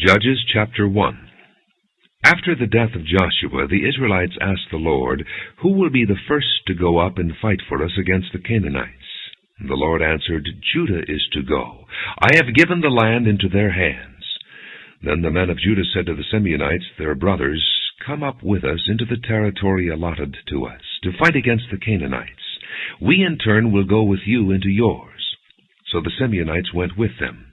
Judges chapter 1. After the death of Joshua, the Israelites asked the Lord, "Who will be the first to go up and fight for us against the Canaanites?" And the Lord answered, "Judah is to go. I have given the land into their hands." Then the men of Judah said to the Simeonites, their brothers, "Come up with us into the territory allotted to us, to fight against the Canaanites. We in turn will go with you into yours." So the Simeonites went with them.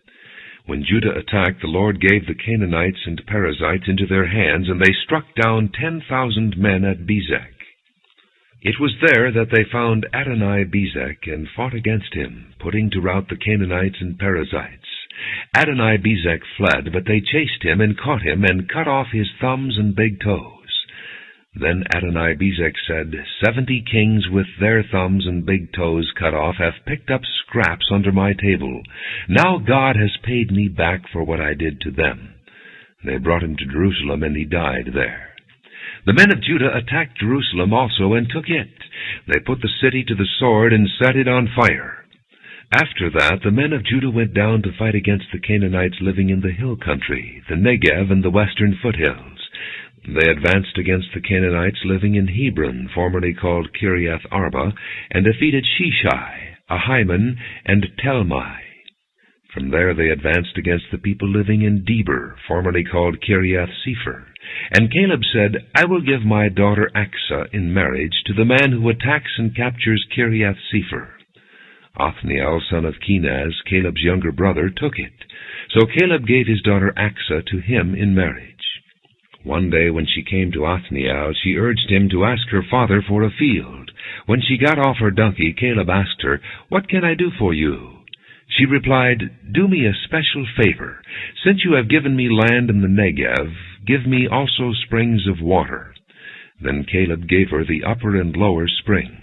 When Judah attacked, the Lord gave the Canaanites and Perizzites into their hands, and they struck down 10,000 men at Bezek. It was there that they found Adoni-Bezek and fought against him, putting to rout the Canaanites and Perizzites. Adoni-Bezek fled, but they chased him and caught him and cut off his thumbs and big toes. Then Adoni-Bezek said, 70 kings with their thumbs and big toes cut off have picked up scraps under my table. Now God has paid me back for what I did to them. They brought him to Jerusalem, and he died there. The men of Judah attacked Jerusalem also and took it. They put the city to the sword and set it on fire. After that, the men of Judah went down to fight against the Canaanites living in the hill country, the Negev and the western foothills. They advanced against the Canaanites living in Hebron, formerly called Kiriath Arba, and defeated Sheshai, Ahiman, and Telmai. From there they advanced against the people living in Debir, formerly called Kiriath Sepher. And Caleb said, "I will give my daughter Achsah in marriage to the man who attacks and captures Kiriath Sepher." Othniel, son of Kenaz, Caleb's younger brother, took it. So Caleb gave his daughter Achsah to him in marriage. One day when she came to Othniel, she urged him to ask her father for a field. When she got off her donkey, Caleb asked her, "What can I do for you?" She replied, "Do me a special favor. Since you have given me land in the Negev, give me also springs of water." Then Caleb gave her the upper and lower springs.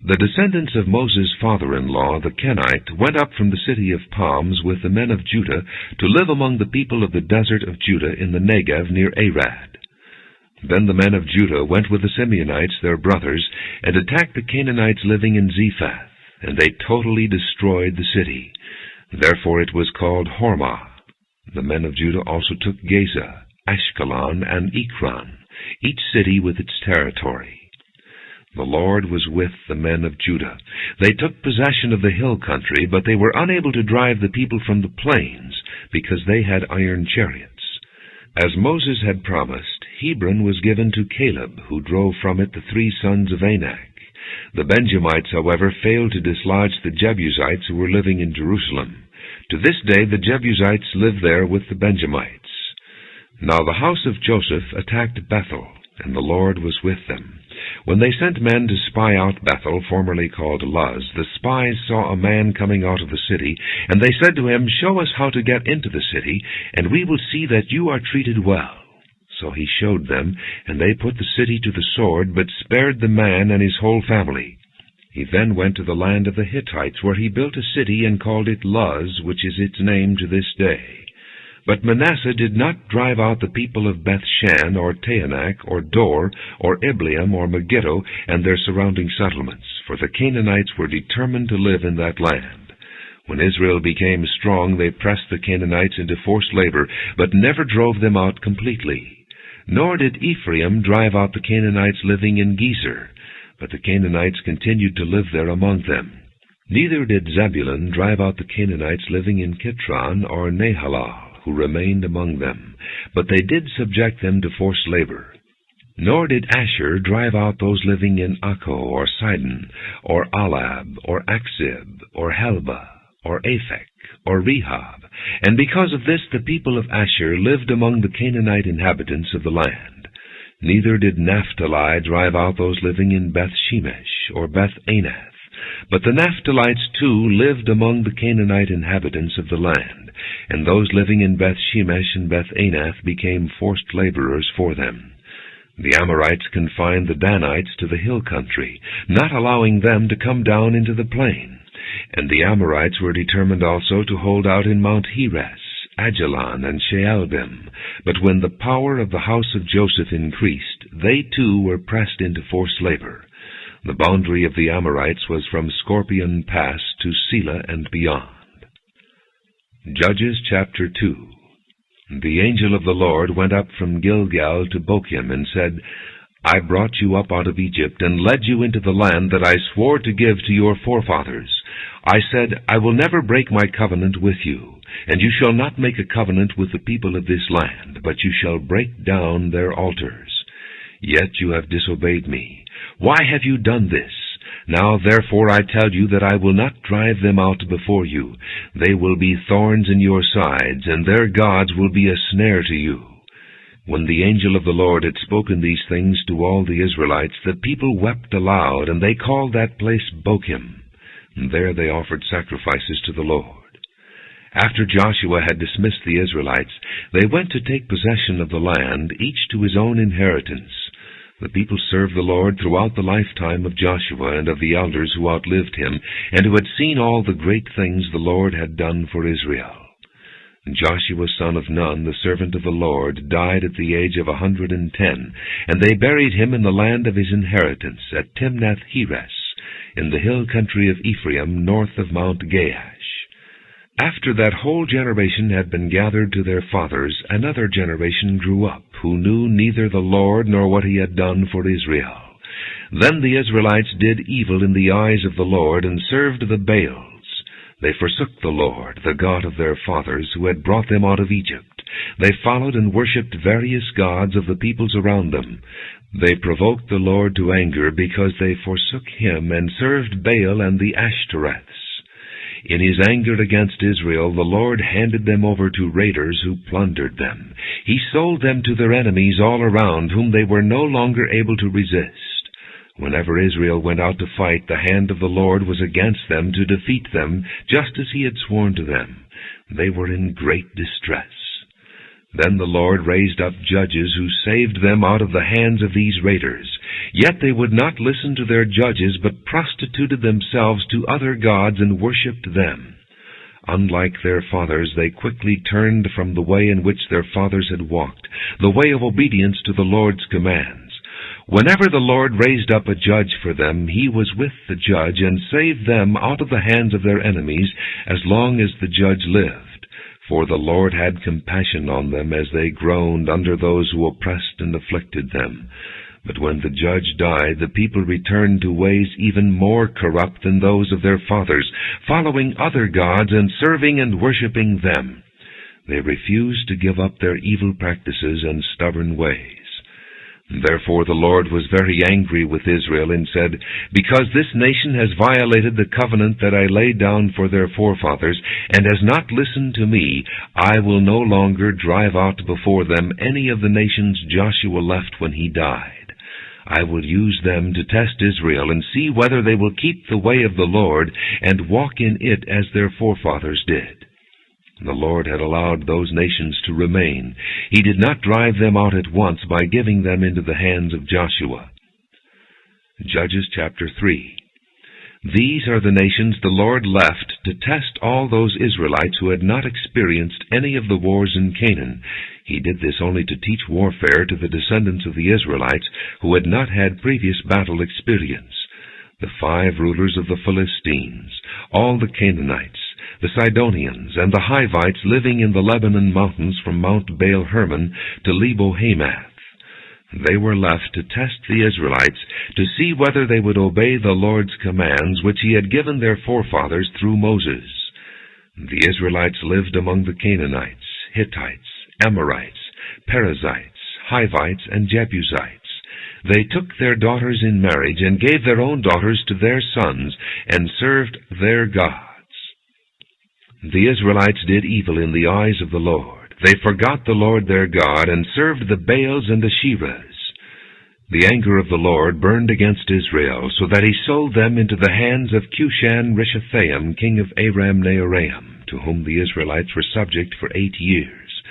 The descendants of Moses' father-in-law, the Kenite, went up from the city of palms with the men of Judah to live among the people of the desert of Judah in the Negev near Arad. Then the men of Judah went with the Simeonites, their brothers, and attacked the Canaanites living in Zephath, and they totally destroyed the city. Therefore it was called Hormah. The men of Judah also took Gaza, Ashkelon, and Ekron, each city with its territory. The Lord was with the men of Judah. They took possession of the hill country, but they were unable to drive the people from the plains, because they had iron chariots. As Moses had promised, Hebron was given to Caleb, who drove from it the 3 sons of Anak. The Benjamites, however, failed to dislodge the Jebusites who were living in Jerusalem. To this day the Jebusites live there with the Benjamites. Now the house of Joseph attacked Bethel, and the Lord was with them. When they sent men to spy out Bethel, formerly called Luz, the spies saw a man coming out of the city, and they said to him, "Show us how to get into the city, and we will see that you are treated well." So he showed them, and they put the city to the sword, but spared the man and his whole family. He then went to the land of the Hittites, where he built a city and called it Luz, which is its name to this day. But Manasseh did not drive out the people of Bethshan, or Taanach, or Dor, or Ibleam, or Megiddo, and their surrounding settlements, for the Canaanites were determined to live in that land. When Israel became strong, they pressed the Canaanites into forced labor, but never drove them out completely. Nor did Ephraim drive out the Canaanites living in Gezer, but the Canaanites continued to live there among them. Neither did Zebulun drive out the Canaanites living in Kitron or Nahalal, who remained among them, but they did subject them to forced labor. Nor did Asher drive out those living in Akko, or Sidon, or Alab, or Akzib, or Helba, or Aphek, or Rehob, and because of this the people of Asher lived among the Canaanite inhabitants of the land. Neither did Naphtali drive out those living in Beth-Shemesh, or Beth-Anath, but the Naphtalites too lived among the Canaanite inhabitants of the land, and those living in Beth-Shemesh and Beth-Anath became forced laborers for them. The Amorites confined the Danites to the hill country, not allowing them to come down into the plain. And the Amorites were determined also to hold out in Mount Heres, Ajalon, and Shaalbim. But when the power of the house of Joseph increased, they too were pressed into forced labor. The boundary of the Amorites was from Scorpion Pass to Selah and beyond. Judges chapter 2. The angel of the Lord went up from Gilgal to Bochim, and said, I brought you up out of Egypt, and led you into the land that I swore to give to your forefathers. I said, I will never break my covenant with you, and you shall not make a covenant with the people of this land, but you shall break down their altars. Yet you have disobeyed me. Why have you done this? Now therefore I tell you that I will not drive them out before you. They will be thorns in your sides, and their gods will be a snare to you. When the angel of the Lord had spoken these things to all the Israelites, the people wept aloud, and they called that place Bochim. And there they offered sacrifices to the Lord. After Joshua had dismissed the Israelites, they went to take possession of the land, each to his own inheritance. The people served the Lord throughout the lifetime of Joshua and of the elders who outlived him, and who had seen all the great things the Lord had done for Israel. Joshua son of Nun, the servant of the Lord, died at the age of 110, and they buried him in the land of his inheritance at Timnath-Heres, in the hill country of Ephraim, north of Mount Gaash. After that whole generation had been gathered to their fathers, another generation grew up, who knew neither the Lord nor what he had done for Israel. Then the Israelites did evil in the eyes of the Lord, and served the Baals. They forsook the Lord, the God of their fathers, who had brought them out of Egypt. They followed and worshipped various gods of the peoples around them. They provoked the Lord to anger because they forsook him and served Baal and the Ashtoreths. In his anger against Israel, the Lord handed them over to raiders who plundered them. He sold them to their enemies all around, whom they were no longer able to resist. Whenever Israel went out to fight, the hand of the Lord was against them to defeat them, just as he had sworn to them. They were in great distress. Then the Lord raised up judges who saved them out of the hands of these raiders. Yet they would not listen to their judges, but prostituted themselves to other gods and worshipped them. Unlike their fathers, they quickly turned from the way in which their fathers had walked, the way of obedience to the Lord's commands. Whenever the Lord raised up a judge for them, he was with the judge, and saved them out of the hands of their enemies, as long as the judge lived. For the Lord had compassion on them, as they groaned under those who oppressed and afflicted them. But when the judge died, the people returned to ways even more corrupt than those of their fathers, following other gods and serving and worshipping them. They refused to give up their evil practices and stubborn ways. Therefore the Lord was very angry with Israel, and said, Because this nation has violated the covenant that I laid down for their forefathers, and has not listened to me, I will no longer drive out before them any of the nations Joshua left when he died. I will use them to test Israel, and see whether they will keep the way of the Lord, and walk in it as their forefathers did. The Lord had allowed those nations to remain. He did not drive them out at once by giving them into the hands of Joshua. Judges chapter 3. These are the nations the Lord left to test all those Israelites who had not experienced any of the wars in Canaan. He did this only to teach warfare to the descendants of the Israelites who had not had previous battle experience. The 5 rulers of the Philistines, all the Canaanites, the Sidonians, and the Hivites living in the Lebanon mountains from Mount Baal-Hermon to Lebo-Hamath. They were left to test the Israelites, to see whether they would obey the Lord's commands which he had given their forefathers through Moses. The Israelites lived among the Canaanites, Hittites, Amorites, Perizzites, Hivites, and Jebusites. They took their daughters in marriage, and gave their own daughters to their sons, and served their gods. The Israelites did evil in the eyes of the Lord. They forgot the Lord their God, and served the Baals and the Asherahs. The anger of the Lord burned against Israel, so that he sold them into the hands of Cushan-Rishathaim, king of Aram-Naharaim, to whom the Israelites were subject for 8 years.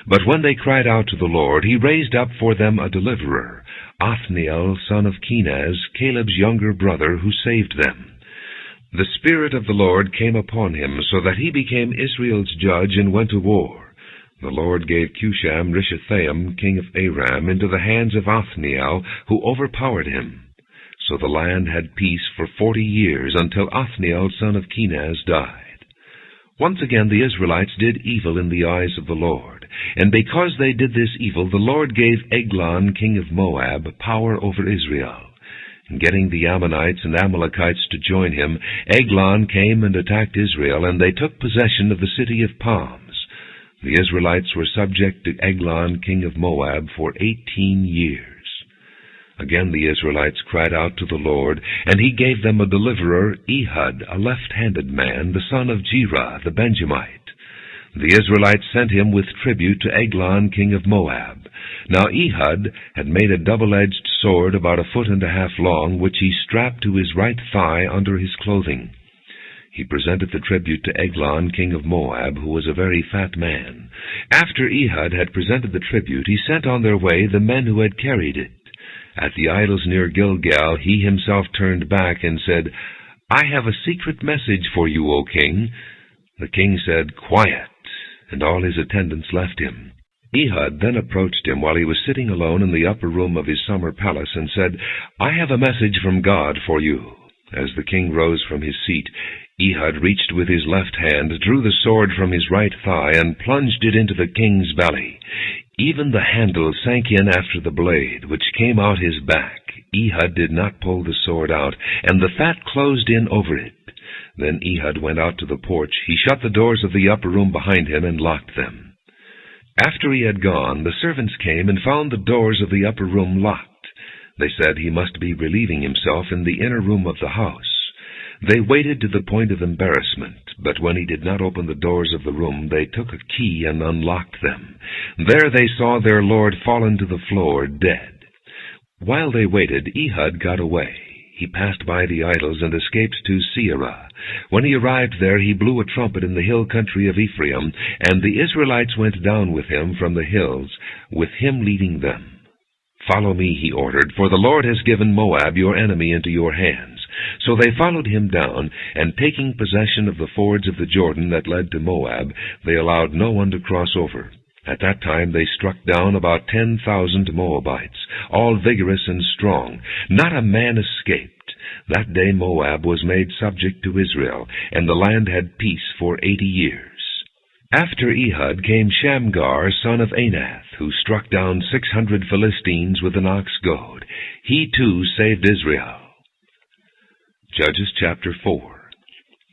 But when they cried out to the Lord, he raised up for them a deliverer, Othniel, son of Kenaz, Caleb's younger brother, who saved them. The Spirit of the Lord came upon him, so that he became Israel's judge and went to war. The Lord gave Cushan-Rishathaim, king of Aram, into the hands of Othniel, who overpowered him. So the land had peace for 40 years, until Othniel, son of Kenaz, died. Once again the Israelites did evil in the eyes of the Lord, and because they did this evil, the Lord gave Eglon, king of Moab, power over Israel. And getting the Ammonites and Amalekites to join him, Eglon came and attacked Israel, and they took possession of the city of Palms. The Israelites were subject to Eglon, king of Moab, for 18 years. Again the Israelites cried out to the Lord, and he gave them a deliverer, Ehud, a left-handed man, the son of Jerah, the Benjamite. The Israelites sent him with tribute to Eglon, king of Moab. Now Ehud had made a double-edged sword about 1.5 feet long, which he strapped to his right thigh under his clothing. He presented the tribute to Eglon, king of Moab, who was a very fat man. After Ehud had presented the tribute, he sent on their way the men who had carried it. At the idols near Gilgal, he himself turned back and said, "I have a secret message for you, O king." The king said, "Quiet," and all his attendants left him. Ehud then approached him while he was sitting alone in the upper room of his summer palace and said, "I have a message from God for you." As the king rose from his seat, Ehud reached with his left hand, drew the sword from his right thigh, and plunged it into the king's belly. Even the handle sank in after the blade, which came out his back. Ehud did not pull the sword out, and the fat closed in over it. Then Ehud went out to the porch. He shut the doors of the upper room behind him and locked them. After he had gone, the servants came and found the doors of the upper room locked. They said he must be relieving himself in the inner room of the house. They waited to the point of embarrassment, but when he did not open the doors of the room, they took a key and unlocked them. There they saw their lord fallen to the floor, dead. While they waited, Ehud got away. He passed by the idols and escaped to Seirah. When he arrived there, he blew a trumpet in the hill country of Ephraim, and the Israelites went down with him from the hills, with him leading them. "Follow me," he ordered, "for the Lord has given Moab, your enemy, into your hands." So they followed him down, and taking possession of the fords of the Jordan that led to Moab, they allowed no one to cross over. At that time they struck down about 10,000 Moabites, all vigorous and strong. Not a man escaped. That day Moab was made subject to Israel, and the land had peace for 80 years. After Ehud came Shamgar, son of Anath, who struck down 600 Philistines with an ox goad. He too saved Israel. Judges chapter 4.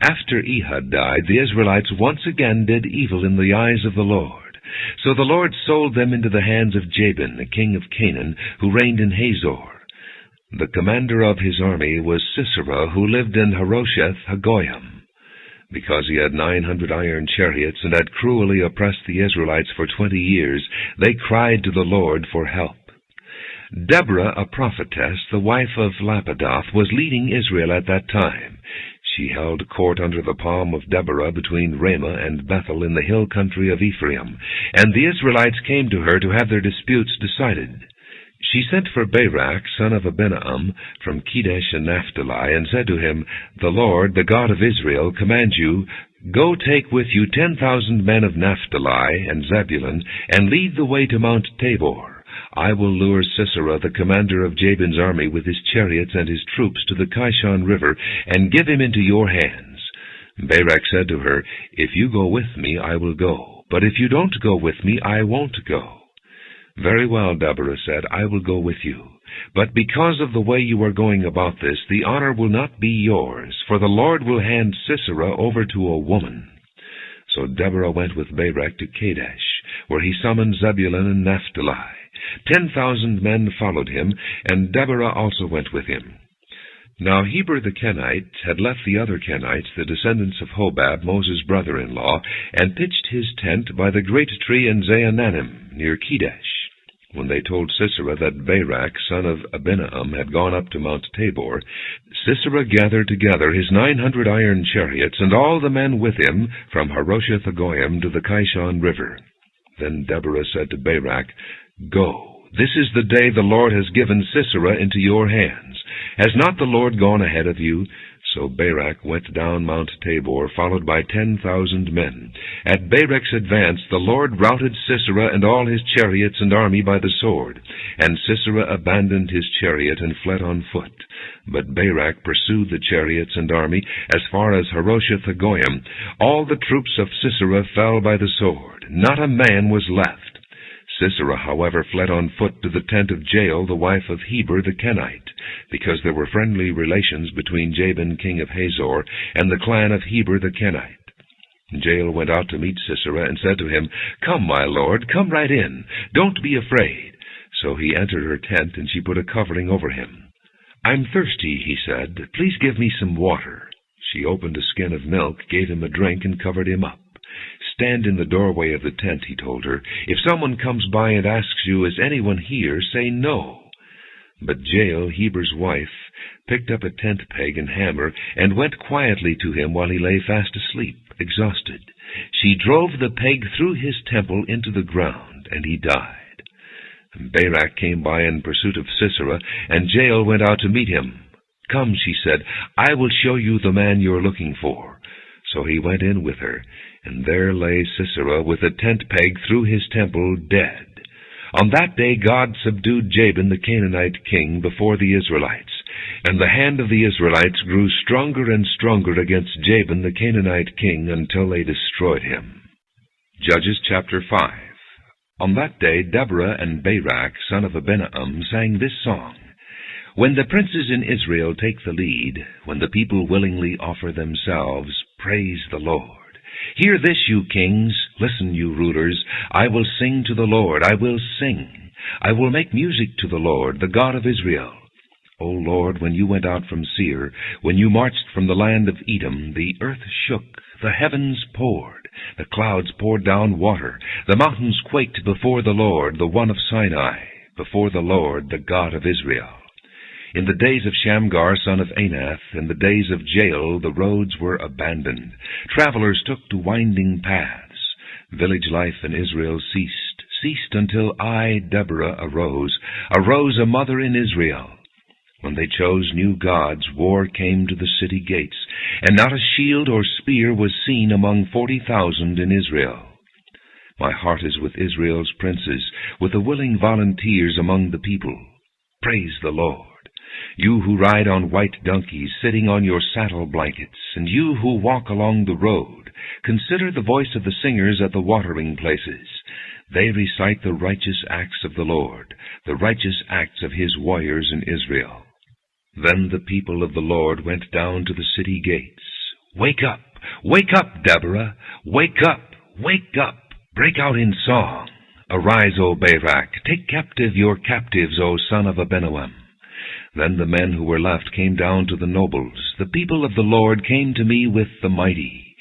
After Ehud died, the Israelites once again did evil in the eyes of the Lord. So the Lord sold them into the hands of Jabin, the king of Canaan, who reigned in Hazor. The commander of his army was Sisera, who lived in Harosheth-Hagoyim. Because he had 900 iron chariots and had cruelly oppressed the Israelites for 20 years, they cried to the Lord for help. Deborah, a prophetess, the wife of Lapidoth, was leading Israel at that time. She held court under the palm of Deborah between Ramah and Bethel in the hill country of Ephraim, and the Israelites came to her to have their disputes decided. She sent for Barak, son of Abinoam, from Kedesh and Naphtali, and said to him, "The Lord, the God of Israel, commands you, go take with you 10,000 men of Naphtali and Zebulun, and lead the way to Mount Tabor. I will lure Sisera, the commander of Jabin's army, with his chariots and his troops to the Kishon River, and give him into your hands." Barak said to her, "If you go with me, I will go. But if you don't go with me, I won't go." "Very well," Deborah said, "I will go with you. But because of the way you are going about this, the honor will not be yours, for the Lord will hand Sisera over to a woman." So Deborah went with Barak to Kadesh, where he summoned Zebulun and Naphtali. 10,000 men followed him, and Deborah also went with him. Now Heber the Kenite had left the other Kenites, the descendants of Hobab, Moses' brother-in-law, and pitched his tent by the great tree in Zaanannim, near Kedesh. When they told Sisera that Barak, son of Abinoam, had gone up to Mount Tabor, Sisera gathered together his 900 iron chariots, and all the men with him, from Harosheth-Hagoyim to the Kishon River. Then Deborah said to Barak, "Go, this is the day the Lord has given Sisera into your hands. Has not the Lord gone ahead of you? So Barak went down Mount Tabor, followed by 10,000 men. At Barak's advance the Lord routed Sisera and all his chariots and army by the sword. And Sisera abandoned his chariot and fled on foot. But Barak pursued the chariots and army as far as Haroshath-Hagoyim. All the troops of Sisera fell by the sword. Not a man was left. Sisera, however, fled on foot to the tent of Jael, the wife of Heber the Kenite, because there were friendly relations between Jabin, king of Hazor, and the clan of Heber the Kenite. Jael went out to meet Sisera and said to him, "Come, my lord, come right in. Don't be afraid." So he entered her tent, and she put a covering over him. "I'm thirsty," he said. "Please give me some water." She opened a skin of milk, gave him a drink, and covered him up. "Stand in the doorway of the tent," he told her. "If someone comes by and asks you, 'Is anyone here?' say no." But Jael, Heber's wife, picked up a tent peg and hammer and went quietly to him while he lay fast asleep, exhausted. She drove the peg through his temple into the ground, and he died. Barak came by in pursuit of Sisera, and Jael went out to meet him. "Come," she said, "I will show you the man you're looking for." So he went in with her, and there lay Sisera with a tent peg through his temple, dead. On that day God subdued Jabin the Canaanite king before the Israelites, and the hand of the Israelites grew stronger and stronger against Jabin the Canaanite king until they destroyed him. Judges chapter 5. On that day Deborah and Barak, son of Abinoam, sang this song. When the princes in Israel take the lead, when the people willingly offer themselves, praise the Lord. Hear this, you kings, listen, you rulers. I will sing to the Lord, I will sing. I will make music to the Lord, the God of Israel. O Lord, when you went out from Seir, when you marched from the land of Edom, the earth shook, the heavens poured, the clouds poured down water, the mountains quaked before the Lord, the one of Sinai, before the Lord, the God of Israel. In the days of Shamgar, son of Anath, in the days of Jael, the roads were abandoned. Travelers took to winding paths. Village life in Israel ceased until I, Deborah, arose a mother in Israel. When they chose new gods, war came to the city gates, and not a shield or spear was seen among 40,000 in Israel. My heart is with Israel's princes, with the willing volunteers among the people. Praise the Lord. You who ride on white donkeys, sitting on your saddle blankets, and you who walk along the road, consider the voice of the singers at the watering places. They recite the righteous acts of the Lord, the righteous acts of his warriors in Israel. Then the people of the Lord went down to the city gates. Wake up, Deborah! Wake up, wake up! Break out in song! Arise, O Barak! Take captive your captives, O son of Abinoam! Then the men who were left came down to the nobles. The people of the Lord came to me with the mighty.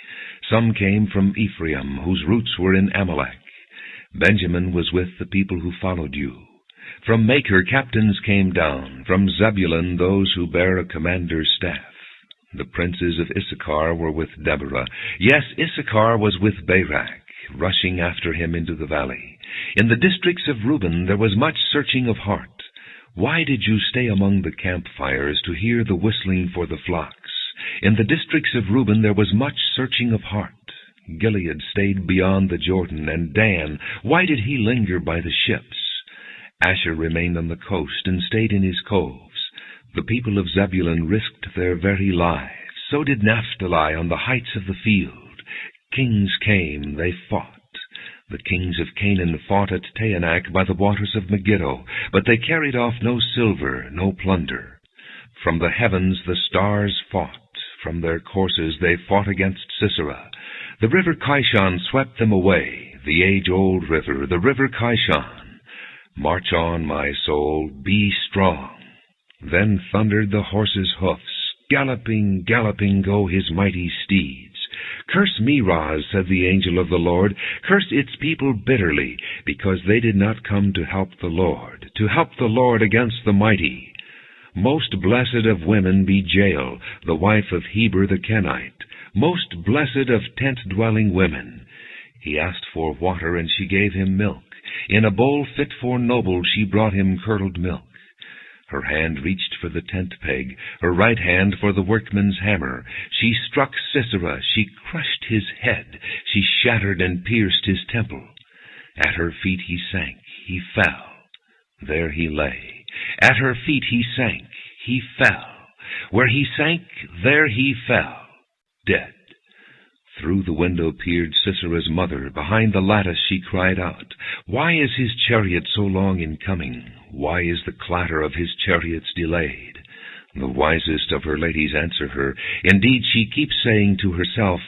Some came from Ephraim, whose roots were in Amalek. Benjamin was with the people who followed you. From Machir captains came down, from Zebulun those who bear a commander's staff. The princes of Issachar were with Deborah. Yes, Issachar was with Barak, rushing after him into the valley. In the districts of Reuben there was much searching of heart. Why did you stay among the campfires to hear the whistling for the flocks? In the districts of Reuben there was much searching of heart. Gilead stayed beyond the Jordan, and Dan, why did he linger by the ships? Asher remained on the coast and stayed in his coves. The people of Zebulun risked their very lives. So did Naphtali on the heights of the field. Kings came, they fought. The kings of Canaan fought at Taanach by the waters of Megiddo, but they carried off no silver, no plunder. From the heavens the stars fought. From their courses they fought against Sisera. The river Kishon swept them away, the age-old river, the river Kishon. March on, my soul, be strong. Then thundered the horse's hoofs. Galloping, galloping go his mighty steeds. Curse Meroz, said the angel of the Lord, curse its people bitterly, because they did not come to help the Lord against the mighty. Most blessed of women be Jael, the wife of Heber the Kenite, most blessed of tent-dwelling women. He asked for water, and she gave him milk. In a bowl fit for nobles she brought him curdled milk. Her hand reached for the tent peg, her right hand for the workman's hammer. She struck Sisera, she crushed his head, she shattered and pierced his temple. At her feet he sank, he fell. There he lay. At her feet he sank, he fell. Where he sank, there he fell, dead. Through the window peered Sisera's mother. Behind the lattice she cried out, "Why is his chariot so long in coming? Why is the clatter of his chariots delayed?" The wisest of her ladies answer her. Indeed, she keeps saying to herself,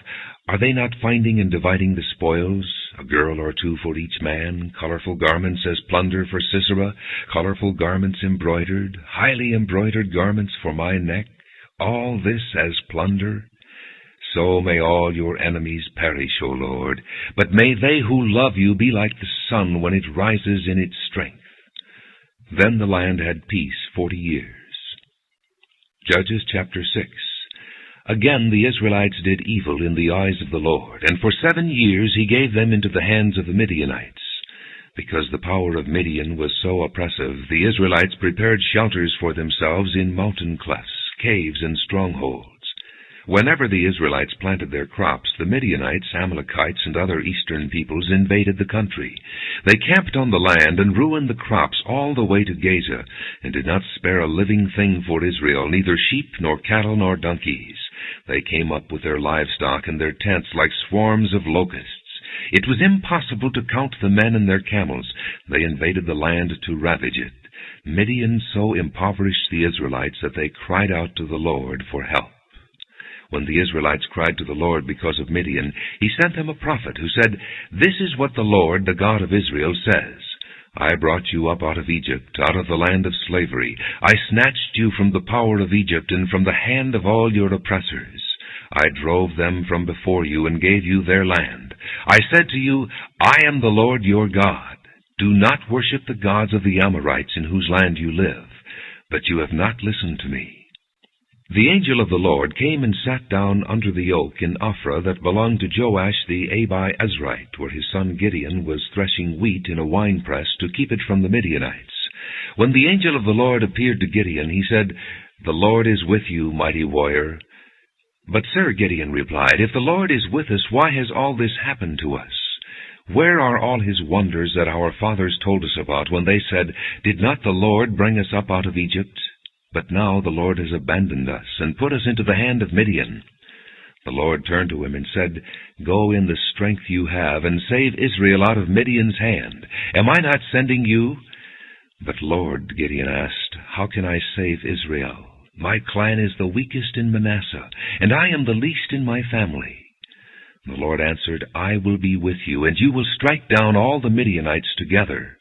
"Are they not finding and dividing the spoils? A girl or two for each man, colorful garments as plunder for Sisera, colorful garments embroidered, highly embroidered garments for my neck, all this as plunder? So may all your enemies perish, O Lord, but may they who love you be like the sun when it rises in its strength." Then the land had peace 40 years. Judges chapter 6. Again the Israelites did evil in the eyes of the Lord, and for 7 years he gave them into the hands of the Midianites. Because the power of Midian was so oppressive, the Israelites prepared shelters for themselves in mountain clefts, caves, and strongholds. Whenever the Israelites planted their crops, the Midianites, Amalekites, and other eastern peoples invaded the country. They camped on the land and ruined the crops all the way to Gaza, and did not spare a living thing for Israel, neither sheep, nor cattle, nor donkeys. They came up with their livestock and their tents like swarms of locusts. It was impossible to count the men and their camels. They invaded the land to ravage it. Midian so impoverished the Israelites that they cried out to the Lord for help. When the Israelites cried to the Lord because of Midian, he sent them a prophet who said, "This is what the Lord, the God of Israel, says. I brought you up out of Egypt, out of the land of slavery. I snatched you from the power of Egypt and from the hand of all your oppressors. I drove them from before you and gave you their land. I said to you, I am the Lord your God. Do not worship the gods of the Amorites in whose land you live. But you have not listened to me." The angel of the Lord came and sat down under the oak in Ophrah that belonged to Joash the Abi-Ezrite, where his son Gideon was threshing wheat in a winepress to keep it from the Midianites. When the angel of the Lord appeared to Gideon, he said, "The Lord is with you, mighty warrior." "But Sir," Gideon replied, "if the Lord is with us, why has all this happened to us? Where are all his wonders that our fathers told us about when they said, 'Did not the Lord bring us up out of Egypt?' But now the Lord has abandoned us and put us into the hand of Midian." The Lord turned to him and said, "Go in the strength you have and save Israel out of Midian's hand. Am I not sending you?" "But Lord," Gideon asked, "how can I save Israel? My clan is the weakest in Manasseh, and I am the least in my family." The Lord answered, "I will be with you, and you will strike down all the Midianites together."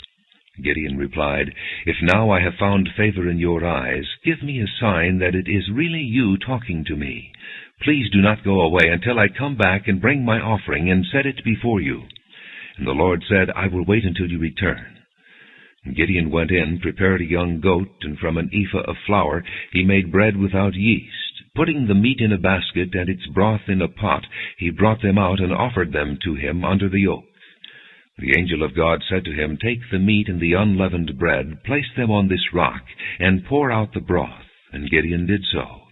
Gideon replied, "If now I have found favor in your eyes, give me a sign that it is really you talking to me. Please do not go away until I come back and bring my offering and set it before you." And the Lord said, "I will wait until you return." Gideon went in, prepared a young goat, and from an ephah of flour he made bread without yeast. Putting the meat in a basket and its broth in a pot, he brought them out and offered them to him under the oak. The angel of God said to him, "Take the meat and the unleavened bread, place them on this rock, and pour out the broth." And Gideon did so.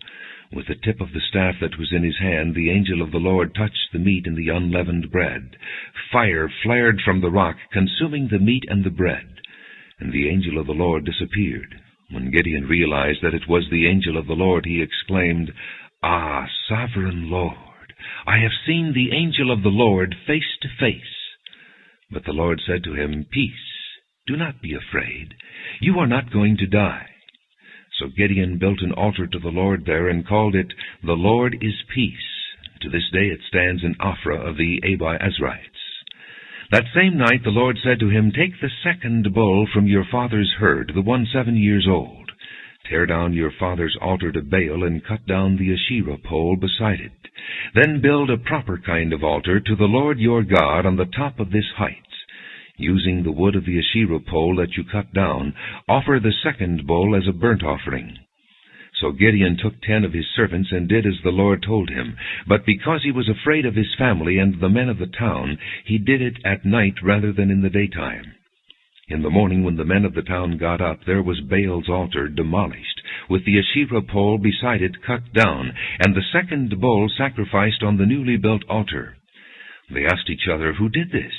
With the tip of the staff that was in his hand, the angel of the Lord touched the meat and the unleavened bread. Fire flared from the rock, consuming the meat and the bread. And the angel of the Lord disappeared. When Gideon realized that it was the angel of the Lord, he exclaimed, "Ah, sovereign Lord, I have seen the angel of the Lord face to face." But the Lord said to him, "Peace, do not be afraid. You are not going to die." So Gideon built an altar to the Lord there and called it, "The Lord is Peace." To this day it stands in Ophrah of the Abi-Ezrites. That same night the Lord said to him, "Take the second bull from your father's herd, the one 7 years old. Tear down your father's altar to Baal and cut down the Asherah pole beside it. Then build a proper kind of altar to the Lord your God on the top of this height. Using the wood of the Asherah pole that you cut down, offer the second bull as a burnt offering." So Gideon took 10 of his servants and did as the Lord told him. But because he was afraid of his family and the men of the town, he did it at night rather than in the daytime. In the morning when the men of the town got up, there was Baal's altar demolished, with the Asherah pole beside it cut down, and the second bull sacrificed on the newly built altar. They asked each other, "Who did this?"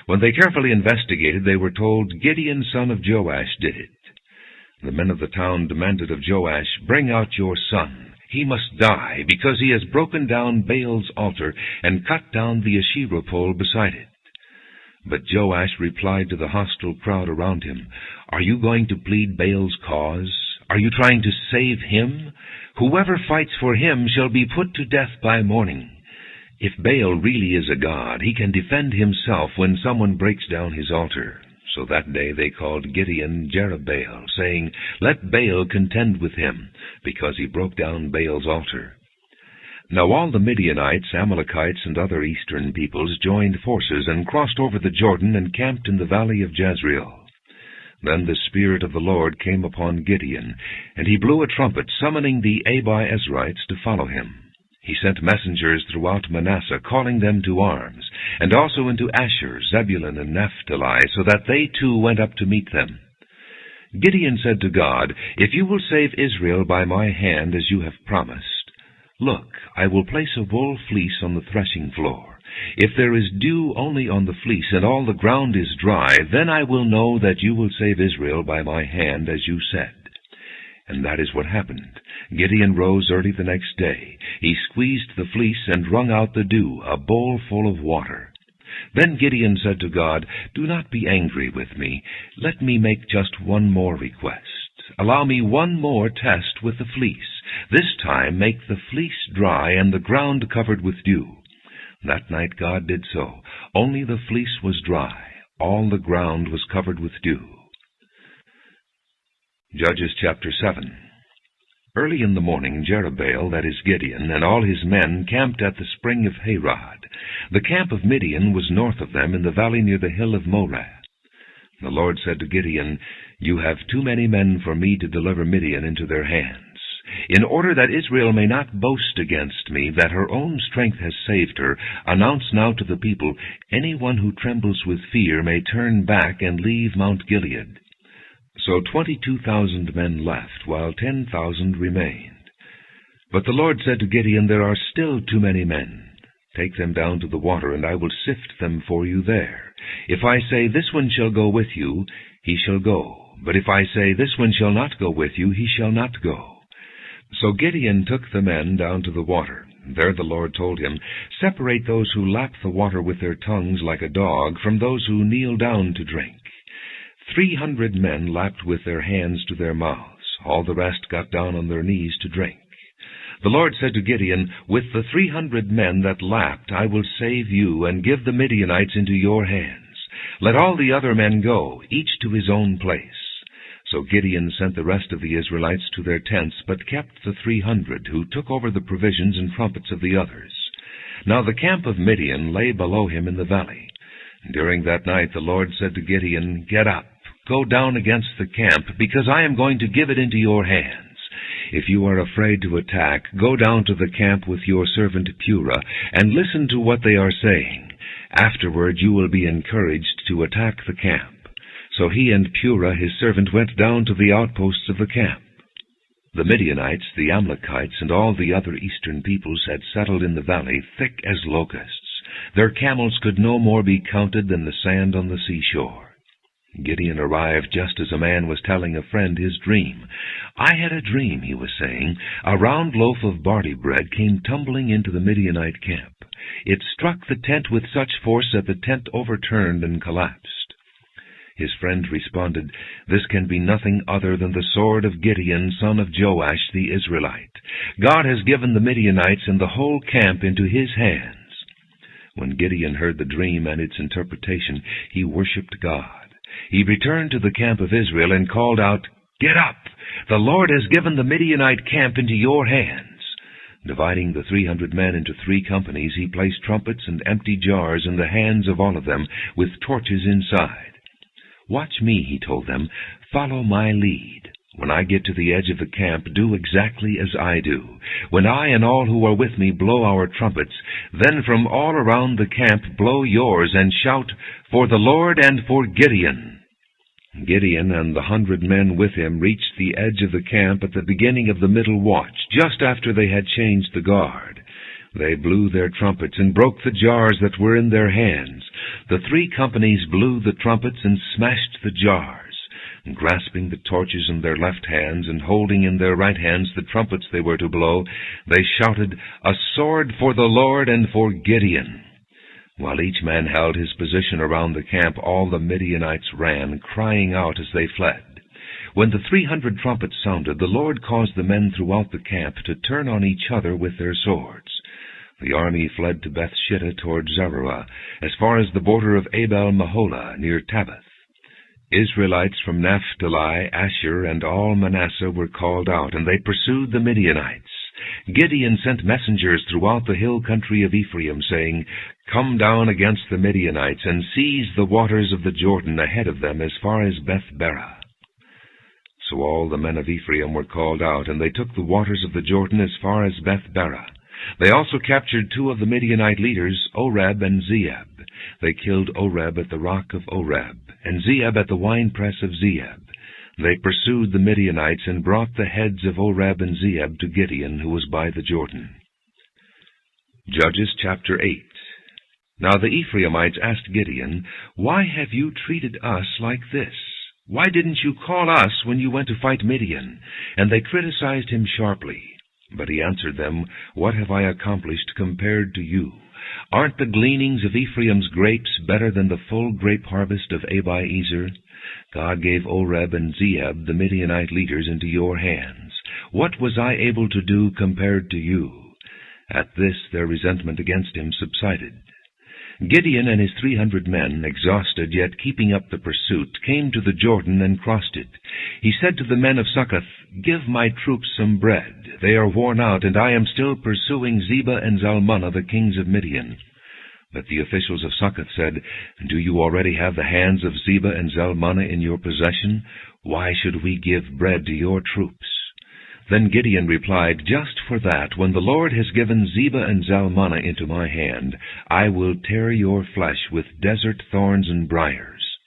When they carefully investigated, they were told, "Gideon son of Joash did it." The men of the town demanded of Joash, "Bring out your son. He must die, because he has broken down Baal's altar and cut down the Asherah pole beside it." But Joash replied to the hostile crowd around him, "Are you going to plead Baal's cause? Are you trying to save him? Whoever fights for him shall be put to death by morning. If Baal really is a god, he can defend himself when someone breaks down his altar." So that day they called Gideon Jerubbaal, saying, "Let Baal contend with him, because he broke down Baal's altar." Now all the Midianites, Amalekites, and other eastern peoples joined forces and crossed over the Jordan and camped in the valley of Jezreel. Then the Spirit of the Lord came upon Gideon, and he blew a trumpet, summoning the Abiezrites to follow him. He sent messengers throughout Manasseh, calling them to arms, and also into Asher, Zebulun, and Naphtali, so that they too went up to meet them. Gideon said to God, "If you will save Israel by my hand, as you have promised, look, I will place a wool fleece on the threshing floor. If there is dew only on the fleece, and all the ground is dry, then I will know that you will save Israel by my hand, as you said." And that is what happened. Gideon rose early the next day. He squeezed the fleece and wrung out the dew, a bowl full of water. Then Gideon said to God, "Do not be angry with me. Let me make just one more request. Allow me one more test with the fleece. This time make the fleece dry and the ground covered with dew." That night God did so. Only the fleece was dry. All the ground was covered with dew. Judges chapter 7. Early in the morning, Jerubbaal, that is Gideon, and all his men camped at the spring of Harod. The camp of Midian was north of them in the valley near the hill of Moreh. The Lord said to Gideon, "You have too many men for me to deliver Midian into their hands. In order that Israel may not boast against me that her own strength has saved her, announce now to the people, anyone who trembles with fear may turn back and leave Mount Gilead." So 22,000 men left, while 10,000 remained. But the Lord said to Gideon, "There are still too many men. Take them down to the water, and I will sift them for you there. If I say, 'This one shall go with you,' he shall go. But if I say, 'This one shall not go with you,' he shall not go." So Gideon took the men down to the water. There the Lord told him, "Separate those who lap the water with their tongues like a dog from those who kneel down to drink." 300 men lapped with their hands to their mouths. All the rest got down on their knees to drink. The Lord said to Gideon, "With the 300 men that lapped, I will save you and give the Midianites into your hands. Let all the other men go, each to his own place." So Gideon sent the rest of the Israelites to their tents, but kept the 300, who took over the provisions and trumpets of the others. Now the camp of Midian lay below him in the valley. During that night the Lord said to Gideon, "Get up, go down against the camp, because I am going to give it into your hands. If you are afraid to attack, go down to the camp with your servant Purah, and listen to what they are saying. Afterward you will be encouraged to attack the camp." So he and Purah his servant went down to the outposts of the camp. The Midianites, the Amalekites, and all the other eastern peoples had settled in the valley, thick as locusts. Their camels could no more be counted than the sand on the seashore. Gideon arrived just as a man was telling a friend his dream. "I had a dream," he was saying. "A round loaf of barley bread came tumbling into the Midianite camp. It struck the tent with such force that the tent overturned and collapsed." His friend responded, "This can be nothing other than the sword of Gideon, son of Joash the Israelite. God has given the Midianites and the whole camp into his hands." When Gideon heard the dream and its interpretation, he worshipped God. He returned to the camp of Israel and called out, "Get up! The Lord has given the Midianite camp into your hands." Dividing the 300 men into 3 companies, he placed trumpets and empty jars in the hands of all of them, with torches inside. "Watch me," he told them. "Follow my lead. When I get to the edge of the camp, do exactly as I do. When I and all who are with me blow our trumpets, then from all around the camp blow yours and shout, 'For the Lord and for Gideon.'" Gideon and the 100 men with him reached the edge of the camp at the beginning of the middle watch, just after they had changed the guard. They blew their trumpets and broke the jars that were in their hands. The 3 companies blew the trumpets and smashed the jars. And grasping the torches in their left hands and holding in their right hands the trumpets they were to blow, they shouted, "A sword for the Lord and for Gideon!" While each man held his position around the camp, all the Midianites ran, crying out as they fled. When the 300 trumpets sounded, the Lord caused the men throughout the camp to turn on each other with their swords. The army fled to Beth-shittah toward Zerah, as far as the border of Abel-Meholah, near Tabbath. Israelites from Naphtali, Asher, and all Manasseh were called out, and they pursued the Midianites. Gideon sent messengers throughout the hill country of Ephraim, saying, "Come down against the Midianites, and seize the waters of the Jordan ahead of them as far as Beth-berah." So all the men of Ephraim were called out, and they took the waters of the Jordan as far as Beth-berah. They also captured 2 of the Midianite leaders, Oreb and Zeeb. They killed Oreb at the rock of Oreb, and Zeeb at the winepress of Zeeb. They pursued the Midianites and brought the heads of Oreb and Zeeb to Gideon, who was by the Jordan. Judges chapter 8. Now the Ephraimites asked Gideon, "Why have you treated us like this? Why didn't you call us when you went to fight Midian?" And they criticized him sharply. But he answered them, "What have I accomplished compared to you? Aren't the gleanings of Ephraim's grapes better than the full grape harvest of Abiezer? God gave Oreb and Zeeb, the Midianite leaders, into your hands. What was I able to do compared to you?" At this their resentment against him subsided. Gideon and his 300 men, exhausted yet keeping up the pursuit, came to the Jordan and crossed it. He said to the men of Succoth, "Give my troops some bread. They are worn out, and I am still pursuing Zebah and Zalmunna, the kings of Midian." But the officials of Succoth said, "Do you already have the hands of Zebah and Zalmunna in your possession? Why should we give bread to your troops?" Then Gideon replied, "Just for that, when the Lord has given Zebah and Zalmunna into my hand, I will tear your flesh with desert thorns and briars."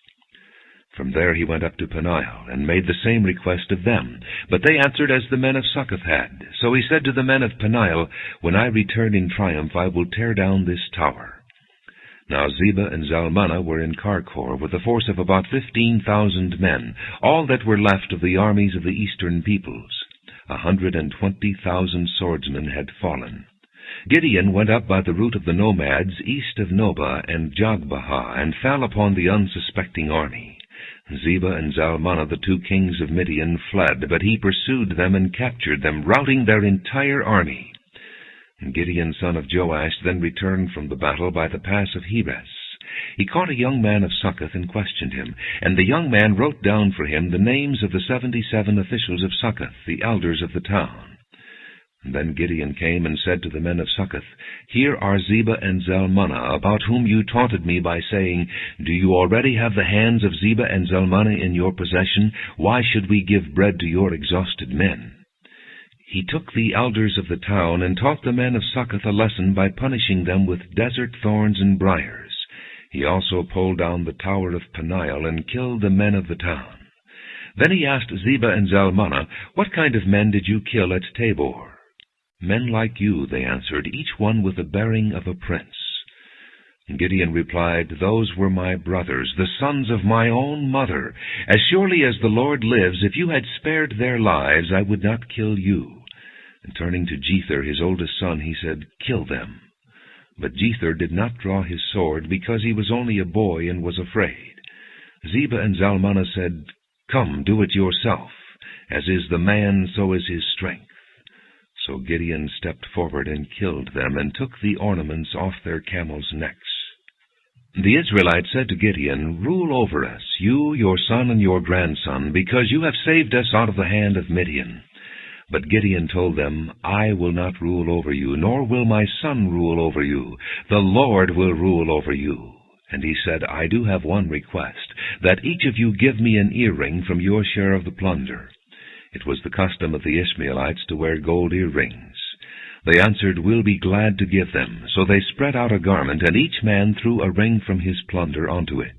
From there he went up to Peniel, and made the same request of them. But they answered as the men of Succoth had. So he said to the men of Peniel, "When I return in triumph, I will tear down this tower." Now Zebah and Zalmunna were in Karkor, with a force of about 15,000 men, all that were left of the armies of the eastern peoples. 120,000 swordsmen had fallen. Gideon went up by the route of the nomads, east of Nobah and Jogbehah, and fell upon the unsuspecting army. Zebah and Zalmunna, the 2 kings of Midian, fled, but he pursued them and captured them, routing their entire army. Gideon, son of Joash, then returned from the battle by the pass of Heres. He caught a young man of Succoth and questioned him, and the young man wrote down for him the names of the 77 officials of Succoth, the elders of the town. And then Gideon came and said to the men of Succoth, "Here are Zebah and Zalmunna, about whom you taunted me by saying, 'Do you already have the hands of Zebah and Zalmunna in your possession? Why should we give bread to your exhausted men?'" He took the elders of the town and taught the men of Succoth a lesson by punishing them with desert thorns and briars. He also pulled down the tower of Peniel and killed the men of the town. Then he asked Zebah and Zalmunna, "What kind of men did you kill at Tabor?" "Men like you," they answered, "each one with the bearing of a prince." Gideon replied, "Those were my brothers, the sons of my own mother. As surely as the Lord lives, if you had spared their lives, I would not kill you." And turning to Jether, his oldest son, he said, "Kill them." But Jether did not draw his sword, because he was only a boy and was afraid. Zebah and Zalmunna said, "Come, do it yourself. As is the man, so is his strength." So Gideon stepped forward and killed them, and took the ornaments off their camels' necks. The Israelites said to Gideon, "Rule over us, you, your son, and your grandson, because you have saved us out of the hand of Midian." But Gideon told them, "I will not rule over you, nor will my son rule over you. The Lord will rule over you." And he said, "I do have one request, that each of you give me an earring from your share of the plunder." It was the custom of the Ishmaelites to wear gold earrings. They answered, "We'll be glad to give them." So they spread out a garment, and each man threw a ring from his plunder onto it.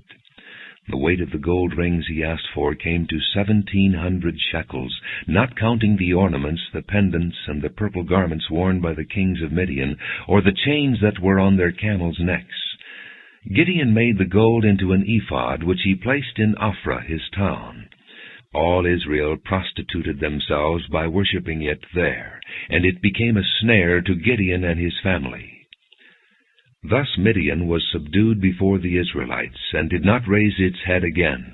The weight of the gold rings he asked for came to 1,700 shekels, not counting the ornaments, the pendants, and the purple garments worn by the kings of Midian, or the chains that were on their camels' necks. Gideon made the gold into an ephod, which he placed in Ophrah, his town. All Israel prostituted themselves by worshipping it there, and it became a snare to Gideon and his family. Thus Midian was subdued before the Israelites, and did not raise its head again.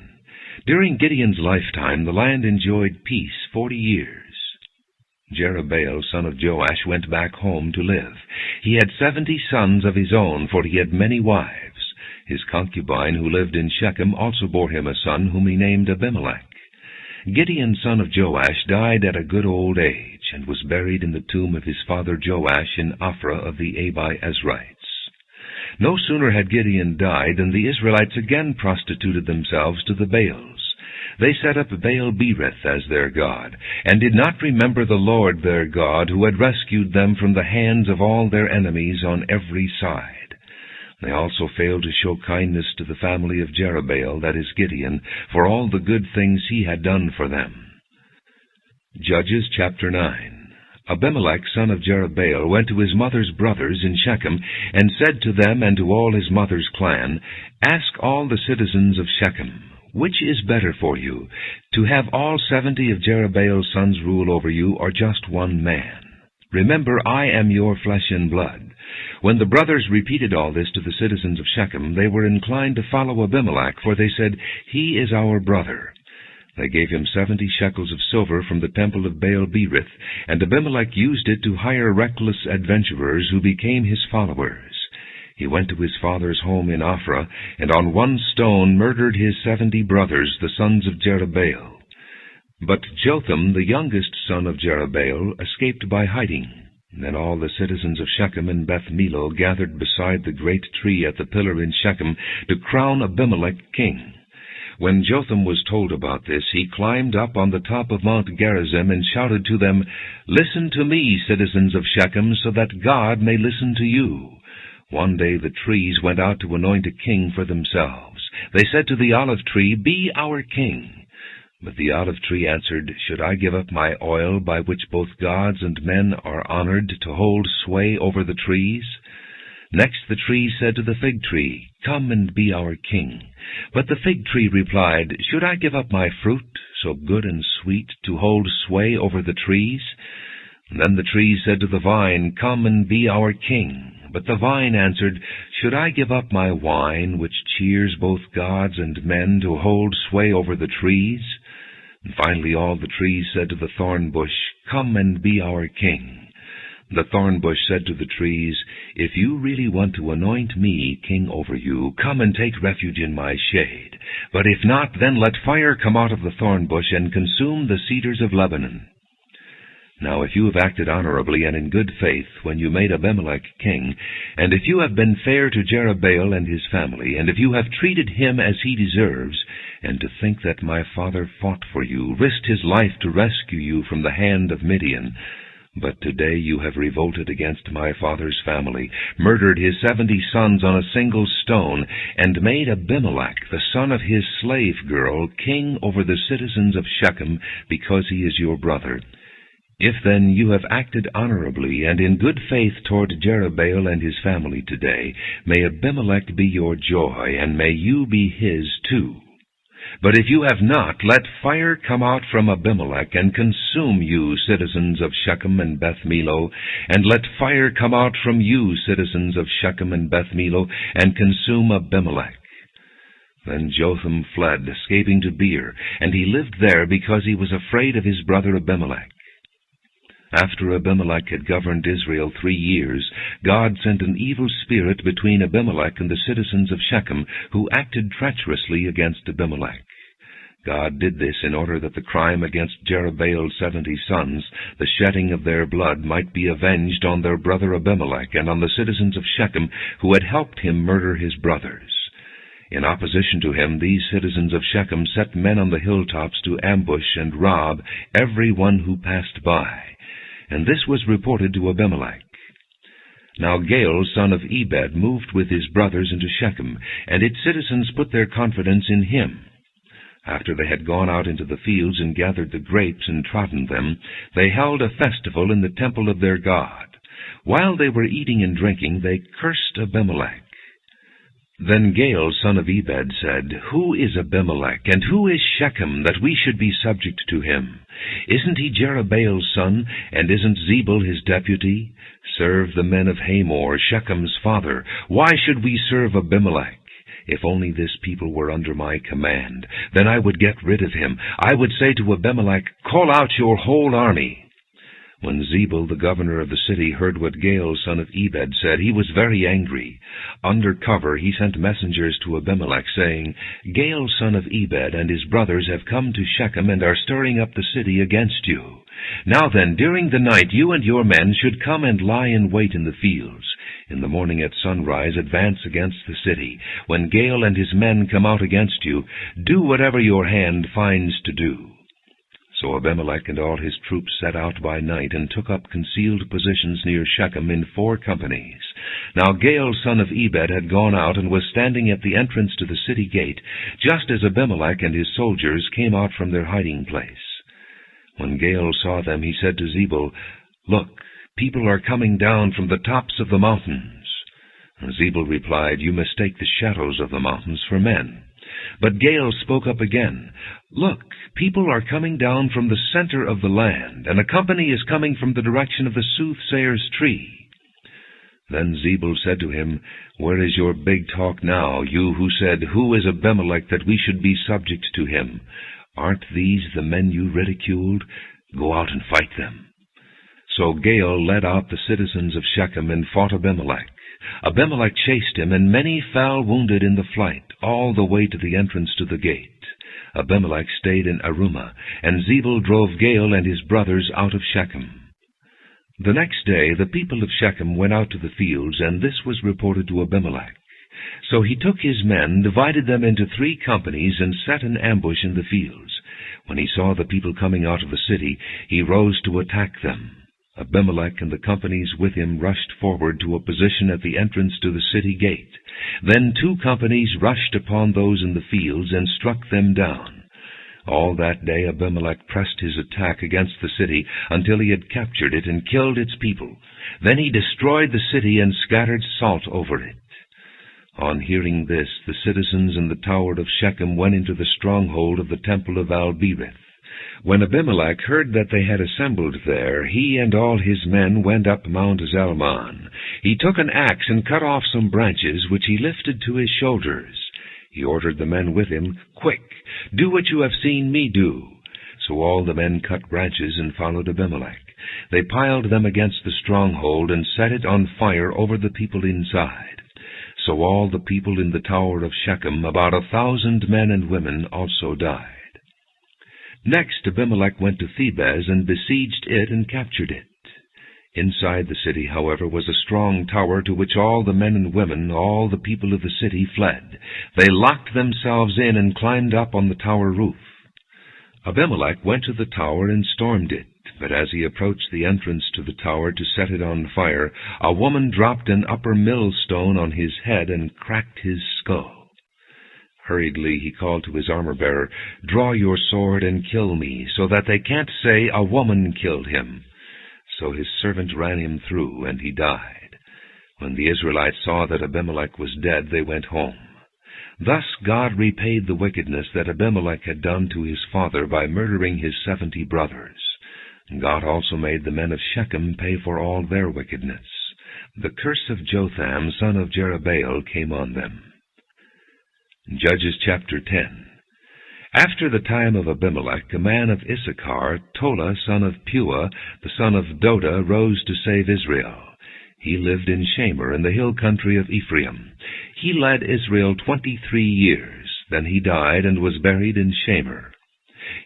During Gideon's lifetime the land enjoyed peace 40 years. Jerubbaal, son of Joash, went back home to live. He had 70 sons of his own, for he had many wives. His concubine, who lived in Shechem, also bore him a son, whom he named Abimelech. Gideon, son of Joash, died at a good old age, and was buried in the tomb of his father Joash in Ophrah of the Abi-Ezrites. No sooner had Gideon died than the Israelites again prostituted themselves to the Baals. They set up Baal-Berith as their god, and did not remember the Lord their God, who had rescued them from the hands of all their enemies on every side. They also failed to show kindness to the family of Jerubbaal, that is Gideon, for all the good things he had done for them. Judges chapter 9. Abimelech, son of Jerubbaal, went to his mother's brothers in Shechem, and said to them and to all his mother's clan, "Ask all the citizens of Shechem, which is better for you, to have all 70 of Jerubbaal's sons rule over you, or just one man? Remember, I am your flesh and blood." When the brothers repeated all this to the citizens of Shechem, they were inclined to follow Abimelech, for they said, "He is our brother." They gave him 70 shekels of silver from the temple of Baal-Berith, and Abimelech used it to hire reckless adventurers who became his followers. He went to his father's home in Ophrah, and on one stone murdered his 70 brothers, the sons of Jerubbaal. But Jotham, the youngest son of Jerubbaal, escaped by hiding. Then all the citizens of Shechem and Beth Millo gathered beside the great tree at the pillar in Shechem to crown Abimelech king. When Jotham was told about this, he climbed up on the top of Mount Gerizim and shouted to them, "Listen to me, citizens of Shechem, so that God may listen to you." One day the trees went out to anoint a king for themselves. They said to the olive tree, "Be our king." But the olive tree answered, "Should I give up my oil, by which both gods and men are honored, to hold sway over the trees?" Next the tree said to the fig tree, "Come and be our king." But the fig tree replied, "Should I give up my fruit, so good and sweet, to hold sway over the trees?" Then the tree said to the vine, "Come and be our king." But the vine answered, "Should I give up my wine, which cheers both gods and men, to hold sway over the trees?" And finally all the trees said to the thorn bush, "Come and be our king." The thorn bush said to the trees, "If you really want to anoint me king over you, come and take refuge in my shade. But if not, then let fire come out of the thorn bush and consume the cedars of Lebanon." Now if you have acted honorably and in good faith when you made Abimelech king, and if you have been fair to Jerubbaal and his family, and if you have treated him as he deserves, and to think that my father fought for you, risked his life to rescue you from the hand of Midian, but today you have revolted against my father's family, murdered his 70 sons on a single stone, and made Abimelech, the son of his slave girl, king over the citizens of Shechem, because he is your brother. If then you have acted honorably and in good faith toward Jerubbaal and his family today, may Abimelech be your joy, and may you be his too. But if you have not, let fire come out from Abimelech and consume you, citizens of Shechem and Beth Millo, and let fire come out from you, citizens of Shechem and Beth Millo, and consume Abimelech. Then Jotham fled, escaping to Beer, and he lived there because he was afraid of his brother Abimelech. After Abimelech had governed Israel 3 years, God sent an evil spirit between Abimelech and the citizens of Shechem, who acted treacherously against Abimelech. God did this in order that the crime against Jerubbaal's 70 sons, the shedding of their blood, might be avenged on their brother Abimelech and on the citizens of Shechem, who had helped him murder his brothers. In opposition to him, these citizens of Shechem set men on the hilltops to ambush and rob every one who passed by. And this was reported to Abimelech. Now Gaal, son of Ebed, moved with his brothers into Shechem, and its citizens put their confidence in him. After they had gone out into the fields and gathered the grapes and trodden them, they held a festival in the temple of their God. While they were eating and drinking, they cursed Abimelech. Then Gaal, son of Ebed, said, Who is Abimelech, and who is Shechem, that we should be subject to him? Isn't he Jerubbaal's son, and isn't Zebul his deputy? Serve the men of Hamor, Shechem's father. Why should we serve Abimelech? If only this people were under my command, then I would get rid of him. I would say to Abimelech, Call out your whole army. When Zebul, the governor of the city, heard what Gaal, son of Ebed, said, he was very angry. Under cover he sent messengers to Abimelech, saying, Gaal, son of Ebed, and his brothers have come to Shechem and are stirring up the city against you. Now then, during the night you and your men should come and lie in wait in the fields. In the morning at sunrise advance against the city. When Gaal and his men come out against you, do whatever your hand finds to do. So Abimelech and all his troops set out by night and took up concealed positions near Shechem in 4 companies. Now Gaal, son of Ebed, had gone out and was standing at the entrance to the city gate, just as Abimelech and his soldiers came out from their hiding place. When Gaal saw them, he said to Zebul, Look, people are coming down from the tops of the mountains. And Zebul replied, You mistake the shadows of the mountains for men. But Gaal spoke up again, Look, people are coming down from the center of the land, and a company is coming from the direction of the soothsayer's tree. Then Zebul said to him, Where is your big talk now, you who said, Who is Abimelech that we should be subject to him? Aren't these the men you ridiculed? Go out and fight them. So Gaal led out the citizens of Shechem and fought Abimelech. Abimelech chased him, and many fell wounded in the flight, all the way to the entrance to the gate. Abimelech stayed in Arumah, and Zebul drove Gaal and his brothers out of Shechem. The next day the people of Shechem went out to the fields, and this was reported to Abimelech. So he took his men, divided them into 3 companies, and set an ambush in the fields. When he saw the people coming out of the city, he rose to attack them. Abimelech and the companies with him rushed forward to a position at the entrance to the city gate. Then 2 companies rushed upon those in the fields and struck them down. All that day Abimelech pressed his attack against the city until he had captured it and killed its people. Then he destroyed the city and scattered salt over it. On hearing this, the citizens in the tower of Shechem went into the stronghold of the temple of Al-Berith. When Abimelech heard that they had assembled there, he and all his men went up Mount Zalmon. He took an axe and cut off some branches, which he lifted to his shoulders. He ordered the men with him, Quick, do what you have seen me do. So all the men cut branches and followed Abimelech. They piled them against the stronghold and set it on fire over the people inside. So all the people in the tower of Shechem, about 1,000 men and women, also died. Next Abimelech went to Thebez and besieged it and captured it. Inside the city, however, was a strong tower to which all the men and women, all the people of the city, fled. They locked themselves in and climbed up on the tower roof. Abimelech went to the tower and stormed it, but as he approached the entrance to the tower to set it on fire, a woman dropped an upper millstone on his head and cracked his skull. Hurriedly he called to his armor-bearer, Draw your sword and kill me, so that they can't say a woman killed him. So his servant ran him through, and he died. When the Israelites saw that Abimelech was dead, they went home. Thus God repaid the wickedness that Abimelech had done to his father by murdering his 70 brothers. God also made the men of Shechem pay for all their wickedness. The curse of Jotham, son of Jerubbaal, came on them. Judges chapter 10. After the time of Abimelech, a man of Issachar, Tola, son of Puah, the son of Doda, rose to save Israel. He lived in Shamir, in the hill country of Ephraim. He led Israel 23 years. Then he died and was buried in Shamir.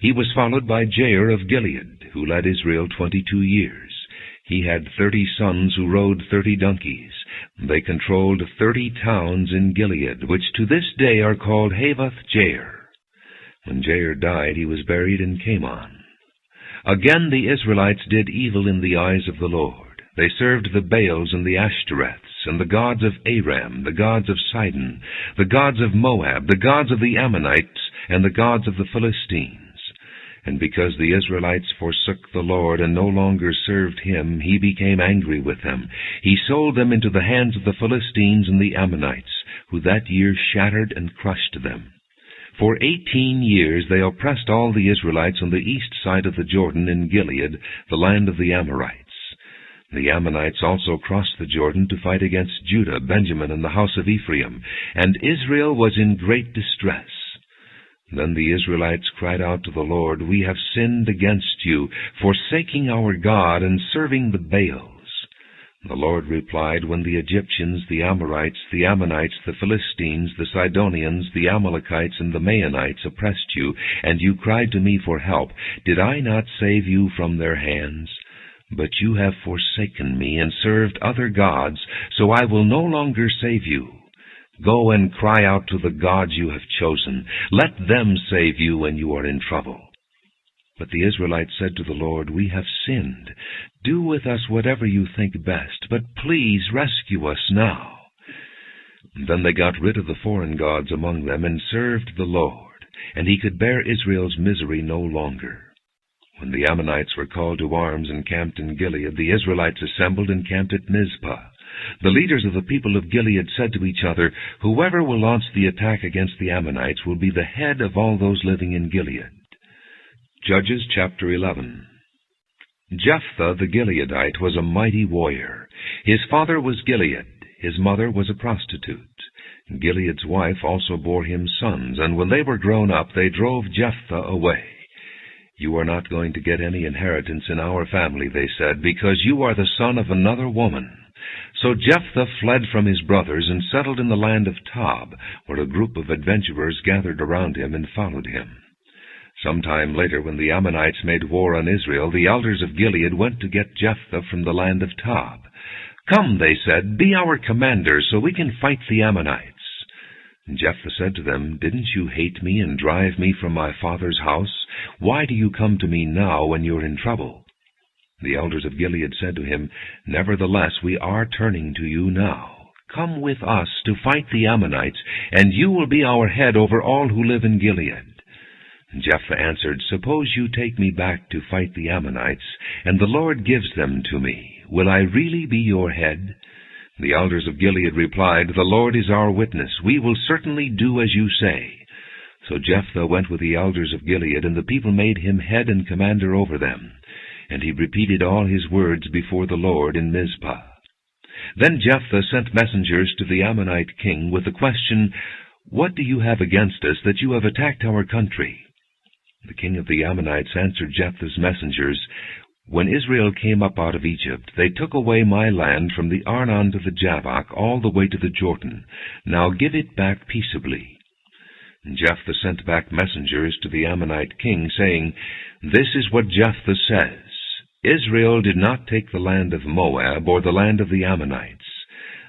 He was followed by Jair of Gilead, who led Israel 22 years. He had 30 sons who rode 30 donkeys. They controlled 30 towns in Gilead, which to this day are called Havoth-Jair. When Jair died, he was buried in Camon. Again the Israelites did evil in the eyes of the Lord. They served the Baals and the Ashtoreths, and the gods of Aram, the gods of Sidon, the gods of Moab, the gods of the Ammonites, and the gods of the Philistines. And because the Israelites forsook the Lord and no longer served him, he became angry with them. He sold them into the hands of the Philistines and the Ammonites, who that year shattered and crushed them. For 18 years they oppressed all the Israelites on the east side of the Jordan in Gilead, the land of the Amorites. The Ammonites also crossed the Jordan to fight against Judah, Benjamin, and the house of Ephraim, and Israel was in great distress. Then the Israelites cried out to the Lord, "We have sinned against you, forsaking our God and serving the Baals." The Lord replied, "When the Egyptians, the Amorites, the Ammonites, the Philistines, the Sidonians, the Amalekites, and the Maonites oppressed you, and you cried to me for help, did I not save you from their hands? But you have forsaken me and served other gods, so I will no longer save you. Go and cry out to the gods you have chosen. Let them save you when you are in trouble." But the Israelites said to the Lord, "We have sinned. Do with us whatever you think best, but please rescue us now." Then they got rid of the foreign gods among them and served the Lord, and he could bear Israel's misery no longer. When the Ammonites were called to arms and camped in Gilead, the Israelites assembled and camped at Mizpah. The leaders of the people of Gilead said to each other, "Whoever will launch the attack against the Ammonites will be the head of all those living in Gilead." Judges chapter 11. Jephthah the Gileadite was a mighty warrior. His father was Gilead. His mother was a prostitute. Gilead's wife also bore him sons, and when they were grown up, they drove Jephthah away. "You are not going to get any inheritance in our family," they said, "because you are the son of another woman." So Jephthah fled from his brothers and settled in the land of Tob, where a group of adventurers gathered around him and followed him. Some time later, when the Ammonites made war on Israel, the elders of Gilead went to get Jephthah from the land of Tob. "Come," they said, "be our commander, so we can fight the Ammonites." And Jephthah said to them, "Didn't you hate me and drive me from my father's house? Why do you come to me now when you're in trouble?" The elders of Gilead said to him, "Nevertheless, we are turning to you now. Come with us to fight the Ammonites, and you will be our head over all who live in Gilead." And Jephthah answered, "Suppose you take me back to fight the Ammonites, and the Lord gives them to me. Will I really be your head?" The elders of Gilead replied, "The Lord is our witness. We will certainly do as you say." So Jephthah went with the elders of Gilead, and the people made him head and commander over them. And he repeated all his words before the Lord in Mizpah. Then Jephthah sent messengers to the Ammonite king with the question, "What do you have against us that you have attacked our country?" The king of the Ammonites answered Jephthah's messengers, "When Israel came up out of Egypt, they took away my land from the Arnon to the Jabbok, all the way to the Jordan. Now give it back peaceably." And Jephthah sent back messengers to the Ammonite king, saying, "This is what Jephthah says. Israel did not take the land of Moab or the land of the Ammonites.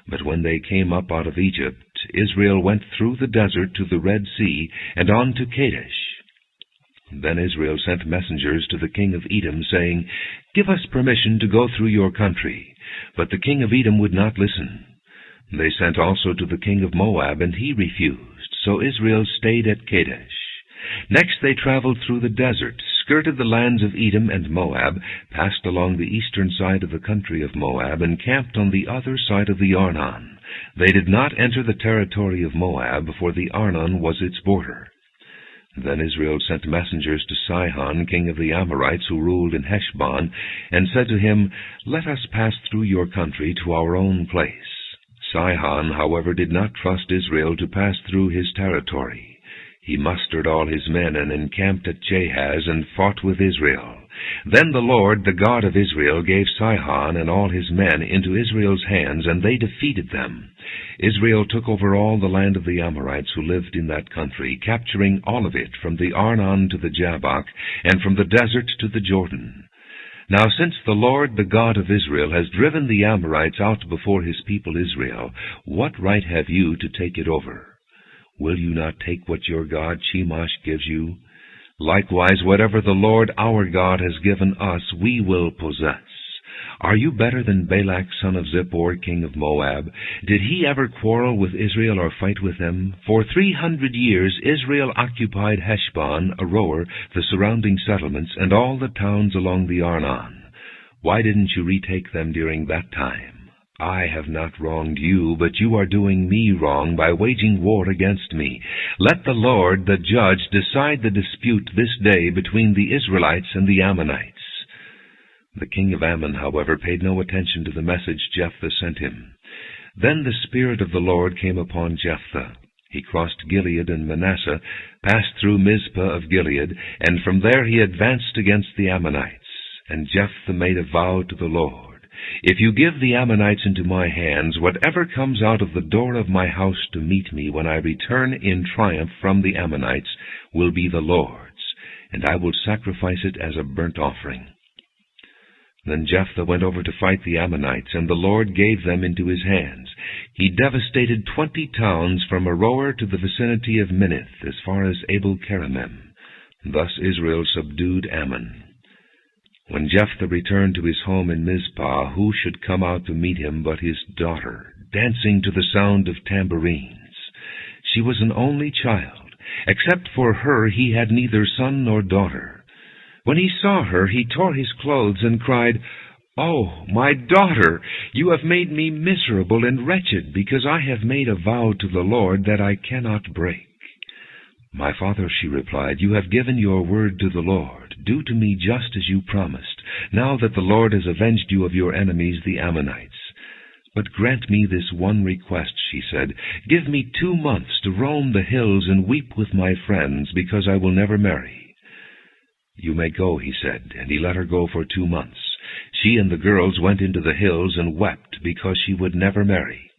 But when they came up out of Egypt, Israel went through the desert to the Red Sea and on to Kadesh. Then Israel sent messengers to the king of Edom, saying, 'Give us permission to go through your country.' But the king of Edom would not listen. They sent also to the king of Moab, and he refused. So Israel stayed at Kadesh. Next they traveled through the desert, skirted the lands of Edom and Moab, passed along the eastern side of the country of Moab, and camped on the other side of the Arnon. They did not enter the territory of Moab, for the Arnon was its border. Then Israel sent messengers to Sihon, king of the Amorites, who ruled in Heshbon, and said to him, 'Let us pass through your country to our own place.' Sihon, however, did not trust Israel to pass through his territory. He mustered all his men and encamped at Jahaz and fought with Israel. Then the Lord, the God of Israel, gave Sihon and all his men into Israel's hands, and they defeated them. Israel took over all the land of the Amorites who lived in that country, capturing all of it, from the Arnon to the Jabbok, and from the desert to the Jordan. Now since the Lord, the God of Israel, has driven the Amorites out before his people Israel, what right have you to take it over? Will you not take what your god Chemosh gives you? Likewise, whatever the Lord our God has given us, we will possess. Are you better than Balak son of Zippor, king of Moab? Did he ever quarrel with Israel or fight with them? For 300 years Israel occupied Heshbon, Aroer, the surrounding settlements, and all the towns along the Arnon. Why didn't you retake them during that time? I have not wronged you, but you are doing me wrong by waging war against me. Let the Lord, the judge, decide the dispute this day between the Israelites and the Ammonites. The king of Ammon, however, paid no attention to the message Jephthah sent him. Then the Spirit of the Lord came upon Jephthah. He crossed Gilead and Manasseh, passed through Mizpah of Gilead, and from there he advanced against the Ammonites. And Jephthah made a vow to the Lord, "If you give the Ammonites into my hands, whatever comes out of the door of my house to meet me when I return in triumph from the Ammonites will be the Lord's, and I will sacrifice it as a burnt offering." Then Jephthah went over to fight the Ammonites, and the Lord gave them into his hands. He devastated 20 towns from Aroer to the vicinity of Minnith, as far as Abel-keramim. Thus Israel subdued Ammon. When Jephthah returned to his home in Mizpah, who should come out to meet him but his daughter, dancing to the sound of tambourines? She was an only child. Except for her he had neither son nor daughter. When he saw her, he tore his clothes and cried, "Oh, my daughter, you have made me miserable and wretched, because I have made a vow to the Lord that I cannot break." "My father," she replied, "you have given your word to the Lord. Do to me just as you promised, now that the Lord has avenged you of your enemies, the Ammonites. But grant me this one request," she said. "Give me 2 months to roam the hills and weep with my friends, because I will never marry." "You may go," he said, and he let her go for 2 months. She and the girls went into the hills and wept because she would never marry.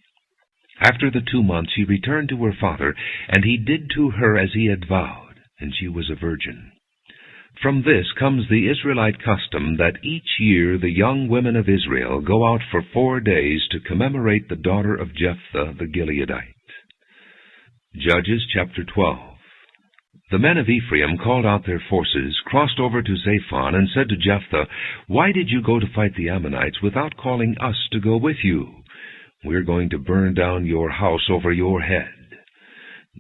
After the 2 months she returned to her father, and he did to her as he had vowed, and she was a virgin. From this comes the Israelite custom that each year the young women of Israel go out for 4 days to commemorate the daughter of Jephthah the Gileadite. Judges chapter 12. The men of Ephraim called out their forces, crossed over to Zaphon, and said to Jephthah, "Why did you go to fight the Ammonites without calling us to go with you? We're going to burn down your house over your head."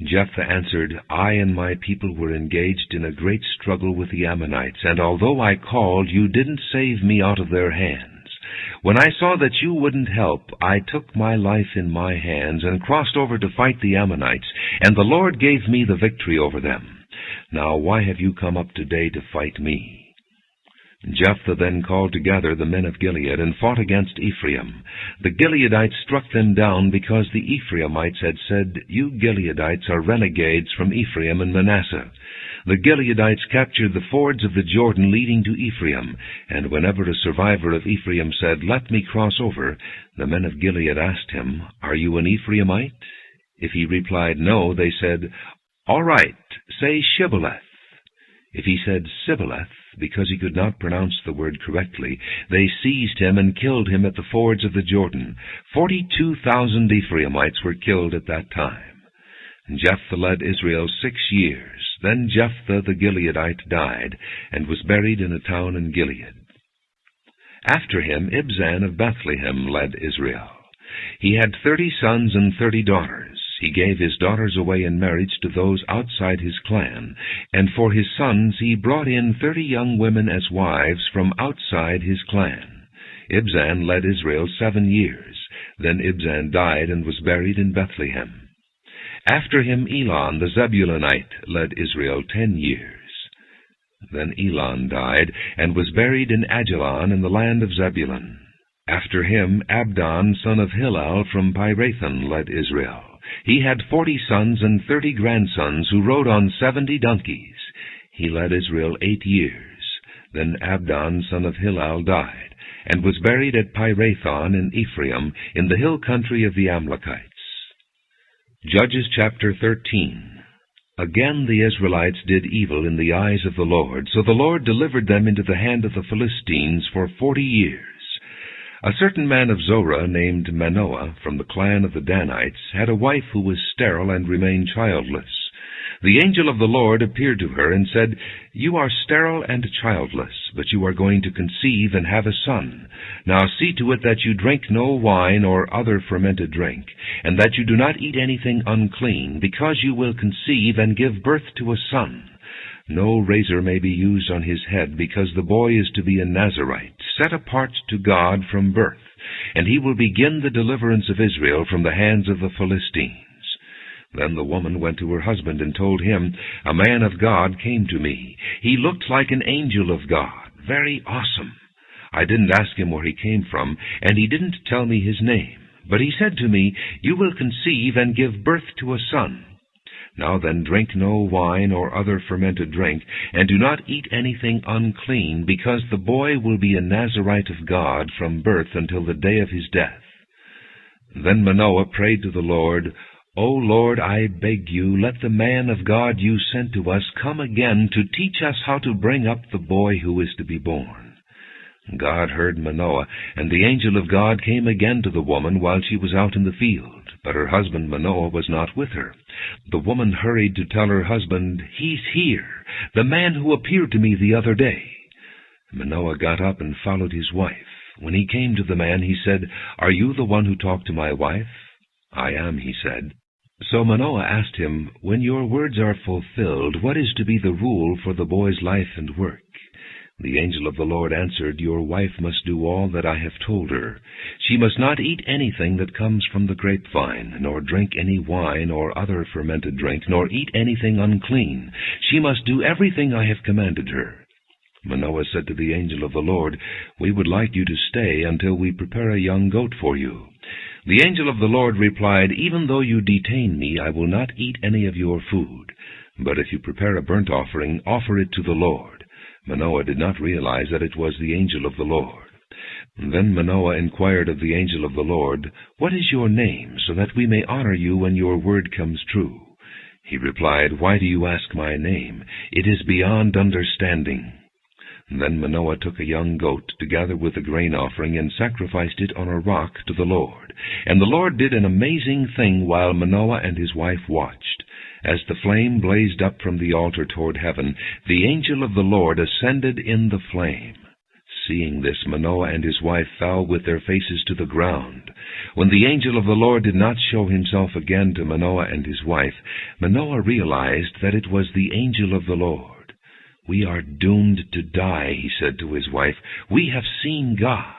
Jephthah answered, "I and my people were engaged in a great struggle with the Ammonites, and although I called, you didn't save me out of their hands. When I saw that you wouldn't help, I took my life in my hands and crossed over to fight the Ammonites, and the Lord gave me the victory over them. Now why have you come up today to fight me?" Jephthah then called together the men of Gilead and fought against Ephraim. The Gileadites struck them down because the Ephraimites had said, "You Gileadites are renegades from Ephraim and Manasseh." The Gileadites captured the fords of the Jordan leading to Ephraim, and whenever a survivor of Ephraim said, "Let me cross over," the men of Gilead asked him, "Are you an Ephraimite?" If he replied no, they said, "All right, say Shibboleth." If he said Sibboleth, because he could not pronounce the word correctly, they seized him and killed him at the fords of the Jordan. 42,000 Ephraimites were killed at that time. Jephthah led Israel 6 years. Then Jephthah the Gileadite died, and was buried in a town in Gilead. After him Ibzan of Bethlehem led Israel. He had 30 sons and 30 daughters. He gave his daughters away in marriage to those outside his clan, and for his sons he brought in 30 young women as wives from outside his clan. Ibzan led Israel 7 years. Then Ibzan died and was buried in Bethlehem. After him Elon the Zebulunite led Israel 10 years. Then Elon died and was buried in Ajalon in the land of Zebulun. After him Abdon son of Hillel from Pirathon led Israel. He had 40 sons and 30 grandsons who rode on 70 donkeys. He led Israel 8 years. Then Abdon son of Hillel died, and was buried at Pirathon in Ephraim, in the hill country of the Amalekites. Judges chapter 13. Again the Israelites did evil in the eyes of the Lord, so the Lord delivered them into the hand of the Philistines for 40 years. A certain man of Zorah named Manoah, from the clan of the Danites, had a wife who was sterile and remained childless. The angel of the Lord appeared to her and said, "You are sterile and childless, but you are going to conceive and have a son. Now see to it that you drink no wine or other fermented drink, and that you do not eat anything unclean, because you will conceive and give birth to a son. No razor may be used on his head, because the boy is to be a Nazirite, set apart to God from birth, and he will begin the deliverance of Israel from the hands of the Philistines." Then the woman went to her husband and told him, "A man of God came to me. He looked like an angel of God, very awesome. I didn't ask him where he came from, and he didn't tell me his name. But he said to me, 'You will conceive and give birth to a son. Now then, drink no wine or other fermented drink, and do not eat anything unclean, because the boy will be a Nazirite of God from birth until the day of his death.' Then Manoah prayed to the Lord, 'O Lord, I beg you, let the man of God you sent to us come again to teach us how to bring up the boy who is to be born.' God heard Manoah, and the angel of God came again to the woman while she was out in the field, but her husband Manoah was not with her. The woman hurried to tell her husband, 'He's here, the man who appeared to me the other day.' Manoah got up and followed his wife. When he came to the man, he said, 'Are you the one who talked to my wife?' 'I am,' he said. So Manoah asked him, 'When your words are fulfilled, what is to be the rule for the boy's life and work?' The angel of the Lord answered, 'Your wife must do all that I have told her. She must not eat anything that comes from the grapevine, nor drink any wine or other fermented drink, nor eat anything unclean. She must do everything I have commanded her.' Manoah said to the angel of the Lord, 'We would like you to stay until we prepare a young goat for you.' The angel of the Lord replied, 'Even though you detain me, I will not eat any of your food. But if you prepare a burnt offering, offer it to the Lord.' Manoah did not realize that it was the angel of the Lord. Then Manoah inquired of the angel of the Lord, 'What is your name, so that we may honor you when your word comes true?' He replied, 'Why do you ask my name? It is beyond understanding.' Then Manoah took a young goat, together with the grain offering, and sacrificed it on a rock to the Lord. And the Lord did an amazing thing while Manoah and his wife watched. As the flame blazed up from the altar toward heaven, the angel of the Lord ascended in the flame. Seeing this, Manoah and his wife fell with their faces to the ground. When the angel of the Lord did not show himself again to Manoah and his wife, Manoah realized that it was the angel of the Lord. 'We are doomed to die,' he said to his wife. 'We have seen God.'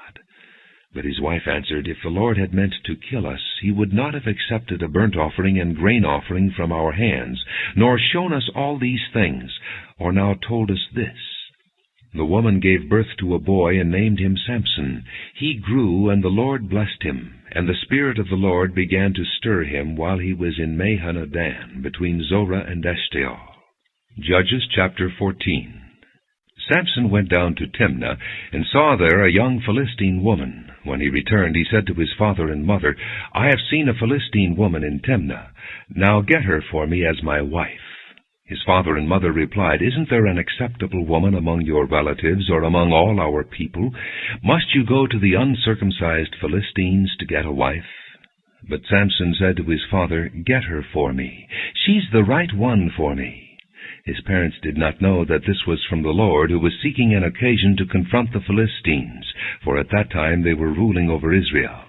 But his wife answered, 'If the Lord had meant to kill us, he would not have accepted a burnt offering and grain offering from our hands, nor shown us all these things, or now told us this.' The woman gave birth to a boy and named him Samson. He grew, and the Lord blessed him, and the Spirit of the Lord began to stir him while he was in Mahaneh-dan, between Zorah and Eshtaol. Judges chapter 14. Samson went down to Timnah, and saw there a young Philistine woman. When he returned, he said to his father and mother, 'I have seen a Philistine woman in Timnah. Now get her for me as my wife.' His father and mother replied, 'Isn't there an acceptable woman among your relatives, or among all our people? Must you go to the uncircumcised Philistines to get a wife?' But Samson said to his father, 'Get her for me. She's the right one for me.' His parents did not know that this was from the Lord, who was seeking an occasion to confront the Philistines, for at that time they were ruling over Israel.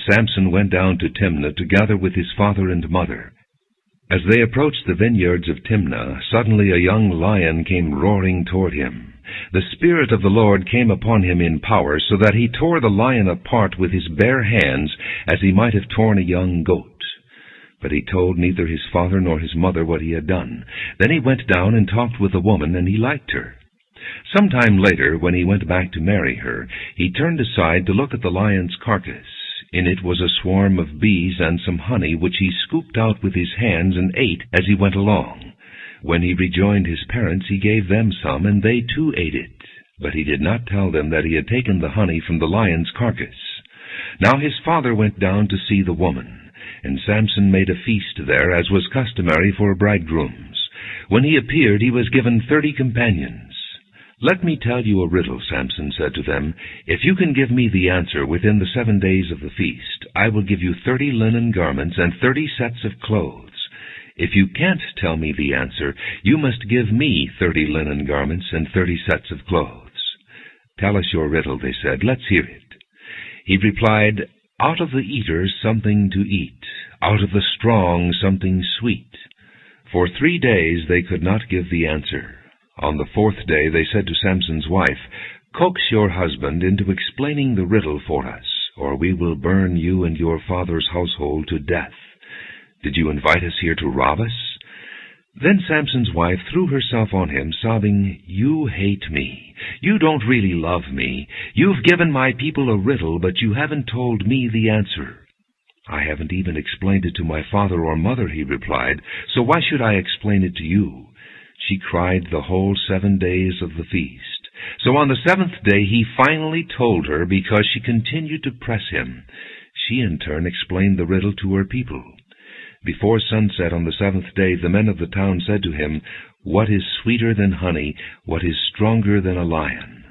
Samson went down to Timnah together with his father and mother. As they approached the vineyards of Timnah, suddenly a young lion came roaring toward him. The Spirit of the Lord came upon him in power, so that he tore the lion apart with his bare hands, as he might have torn a young goat. But he told neither his father nor his mother what he had done. Then he went down and talked with the woman, and he liked her. Some time later, when he went back to marry her, he turned aside to look at the lion's carcass. In it was a swarm of bees and some honey, which he scooped out with his hands and ate as he went along. When he rejoined his parents, he gave them some, and they too ate it. But he did not tell them that he had taken the honey from the lion's carcass. Now his father went down to see the woman. And Samson made a feast there, as was customary for bridegrooms. When he appeared, he was given 30 companions. 'Let me tell you a riddle,' Samson said to them. 'If you can give me the answer within the 7 days of the feast, I will give you 30 linen garments and 30 sets of clothes. If you can't tell me the answer, you must give me 30 linen garments and 30 sets of clothes. Tell us your riddle, they said. Let's hear it. He replied, Out of the eater something to eat, out of the strong something sweet. For 3 days they could not give the answer. On the 4th day they said to Samson's wife, Coax your husband into explaining the riddle for us, or we will burn you and your father's household to death. Did you invite us here to rob us? Then Samson's wife threw herself on him, sobbing, You hate me. You don't really love me. You've given my people a riddle, but you haven't told me the answer. I haven't even explained it to my father or mother, he replied, so why should I explain it to you? She cried the whole 7 days of the feast. So on the 7th day he finally told her, because she continued to press him. She in turn explained the riddle to her people. Before sunset on the 7th day, the men of the town said to him, What is sweeter than honey? What is stronger than a lion?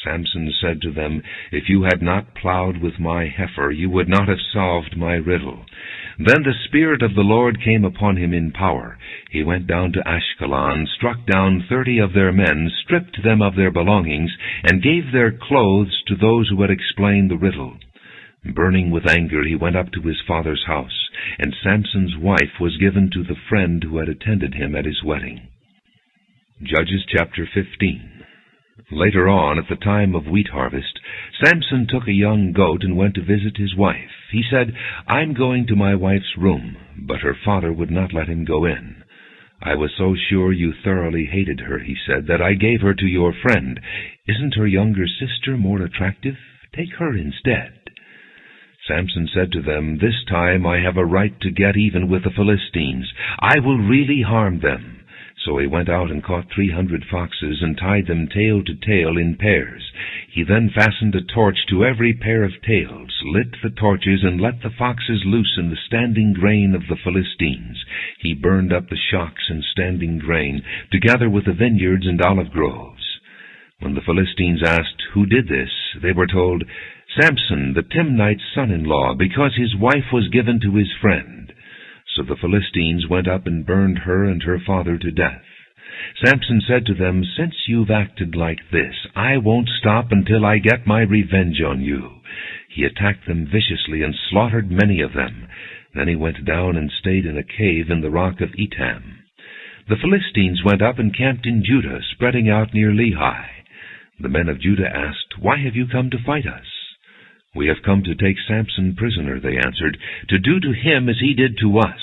Samson said to them, If you had not plowed with my heifer, you would not have solved my riddle. Then the Spirit of the Lord came upon him in power. He went down to Ashkelon, struck down 30 of their men, stripped them of their belongings, and gave their clothes to those who had explained the riddle. Burning with anger, he went up to his father's house, and Samson's wife was given to the friend who had attended him at his wedding. Judges chapter 15. Later on, at the time of wheat harvest, Samson took a young goat and went to visit his wife. He said, I'm going to my wife's room, but her father would not let him go in. I was so sure you thoroughly hated her, he said, that I gave her to your friend. Isn't her younger sister more attractive? Take her instead. Samson said to them, This time I have a right to get even with the Philistines. I will really harm them. So he went out and caught 300 foxes and tied them tail to tail in pairs. He then fastened a torch to every pair of tails, lit the torches, and let the foxes loose in the standing grain of the Philistines. He burned up the shocks and standing grain, together with the vineyards and olive groves. When the Philistines asked, Who did this? They were told, Samson, the Timnite's son-in-law, because his wife was given to his friend. So the Philistines went up and burned her and her father to death. Samson said to them, Since you've acted like this, I won't stop until I get my revenge on you. He attacked them viciously and slaughtered many of them. Then he went down and stayed in a cave in the rock of Etam. The Philistines went up and camped in Judah, spreading out near Lehi. The men of Judah asked, Why have you come to fight us? We have come to take Samson prisoner, they answered, to do to him as he did to us.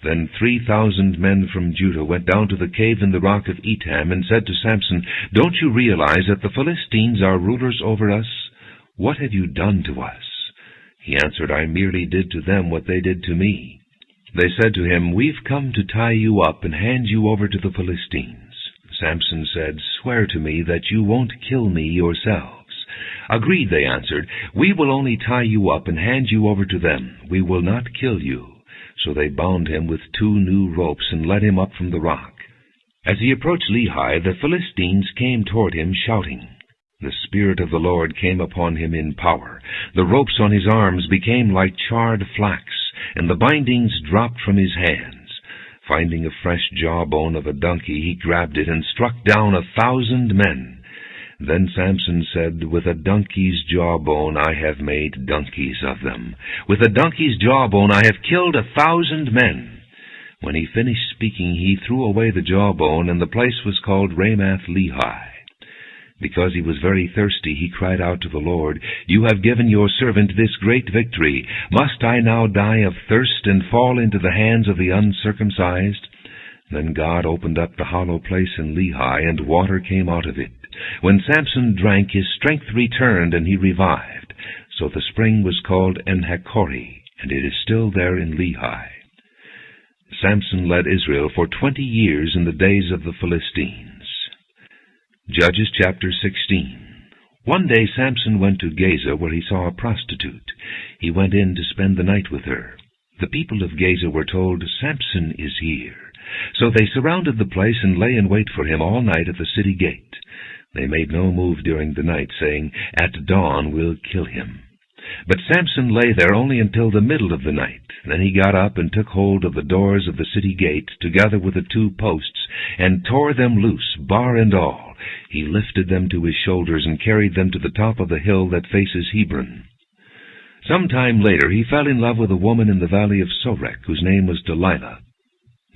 Then 3,000 men from Judah went down to the cave in the rock of Etam and said to Samson, Don't you realize that the Philistines are rulers over us? What have you done to us? He answered, I merely did to them what they did to me. They said to him, We've come to tie you up and hand you over to the Philistines. Samson said, Swear to me that you won't kill me yourselves. Agreed, they answered. We will only tie you up and hand you over to them. We will not kill you. So they bound him with 2 new ropes and led him up from the rock. As he approached Lehi, the Philistines came toward him, shouting. The Spirit of the Lord came upon him in power. The ropes on his arms became like charred flax, and the bindings dropped from his hands. Finding a fresh jawbone of a donkey, he grabbed it and struck down 1,000 men. Then Samson said, With a donkey's jawbone I have made donkeys of them. With a donkey's jawbone I have killed 1,000 men. When he finished speaking, he threw away the jawbone, and the place was called Ramath-Lehi. Because he was very thirsty, he cried out to the Lord, You have given your servant this great victory. Must I now die of thirst and fall into the hands of the uncircumcised? Then God opened up the hollow place in Lehi, and water came out of it. When Samson drank, his strength returned, and he revived. So the spring was called En-Hakkore, and it is still there in Lehi. Samson led Israel for 20 years in the days of the Philistines. Judges chapter 16. One day Samson went to Gaza, where he saw a prostitute. He went in to spend the night with her. The people of Gaza were told, Samson is here. So they surrounded the place and lay in wait for him all night at the city gate. They made no move during the night, saying, At dawn we'll kill him. But Samson lay there only until the middle of the night. Then he got up and took hold of the doors of the city gate, together with the 2 posts, and tore them loose, bar and all. He lifted them to his shoulders and carried them to the top of the hill that faces Hebron. Some time later he fell in love with a woman in the valley of Sorek, whose name was Delilah.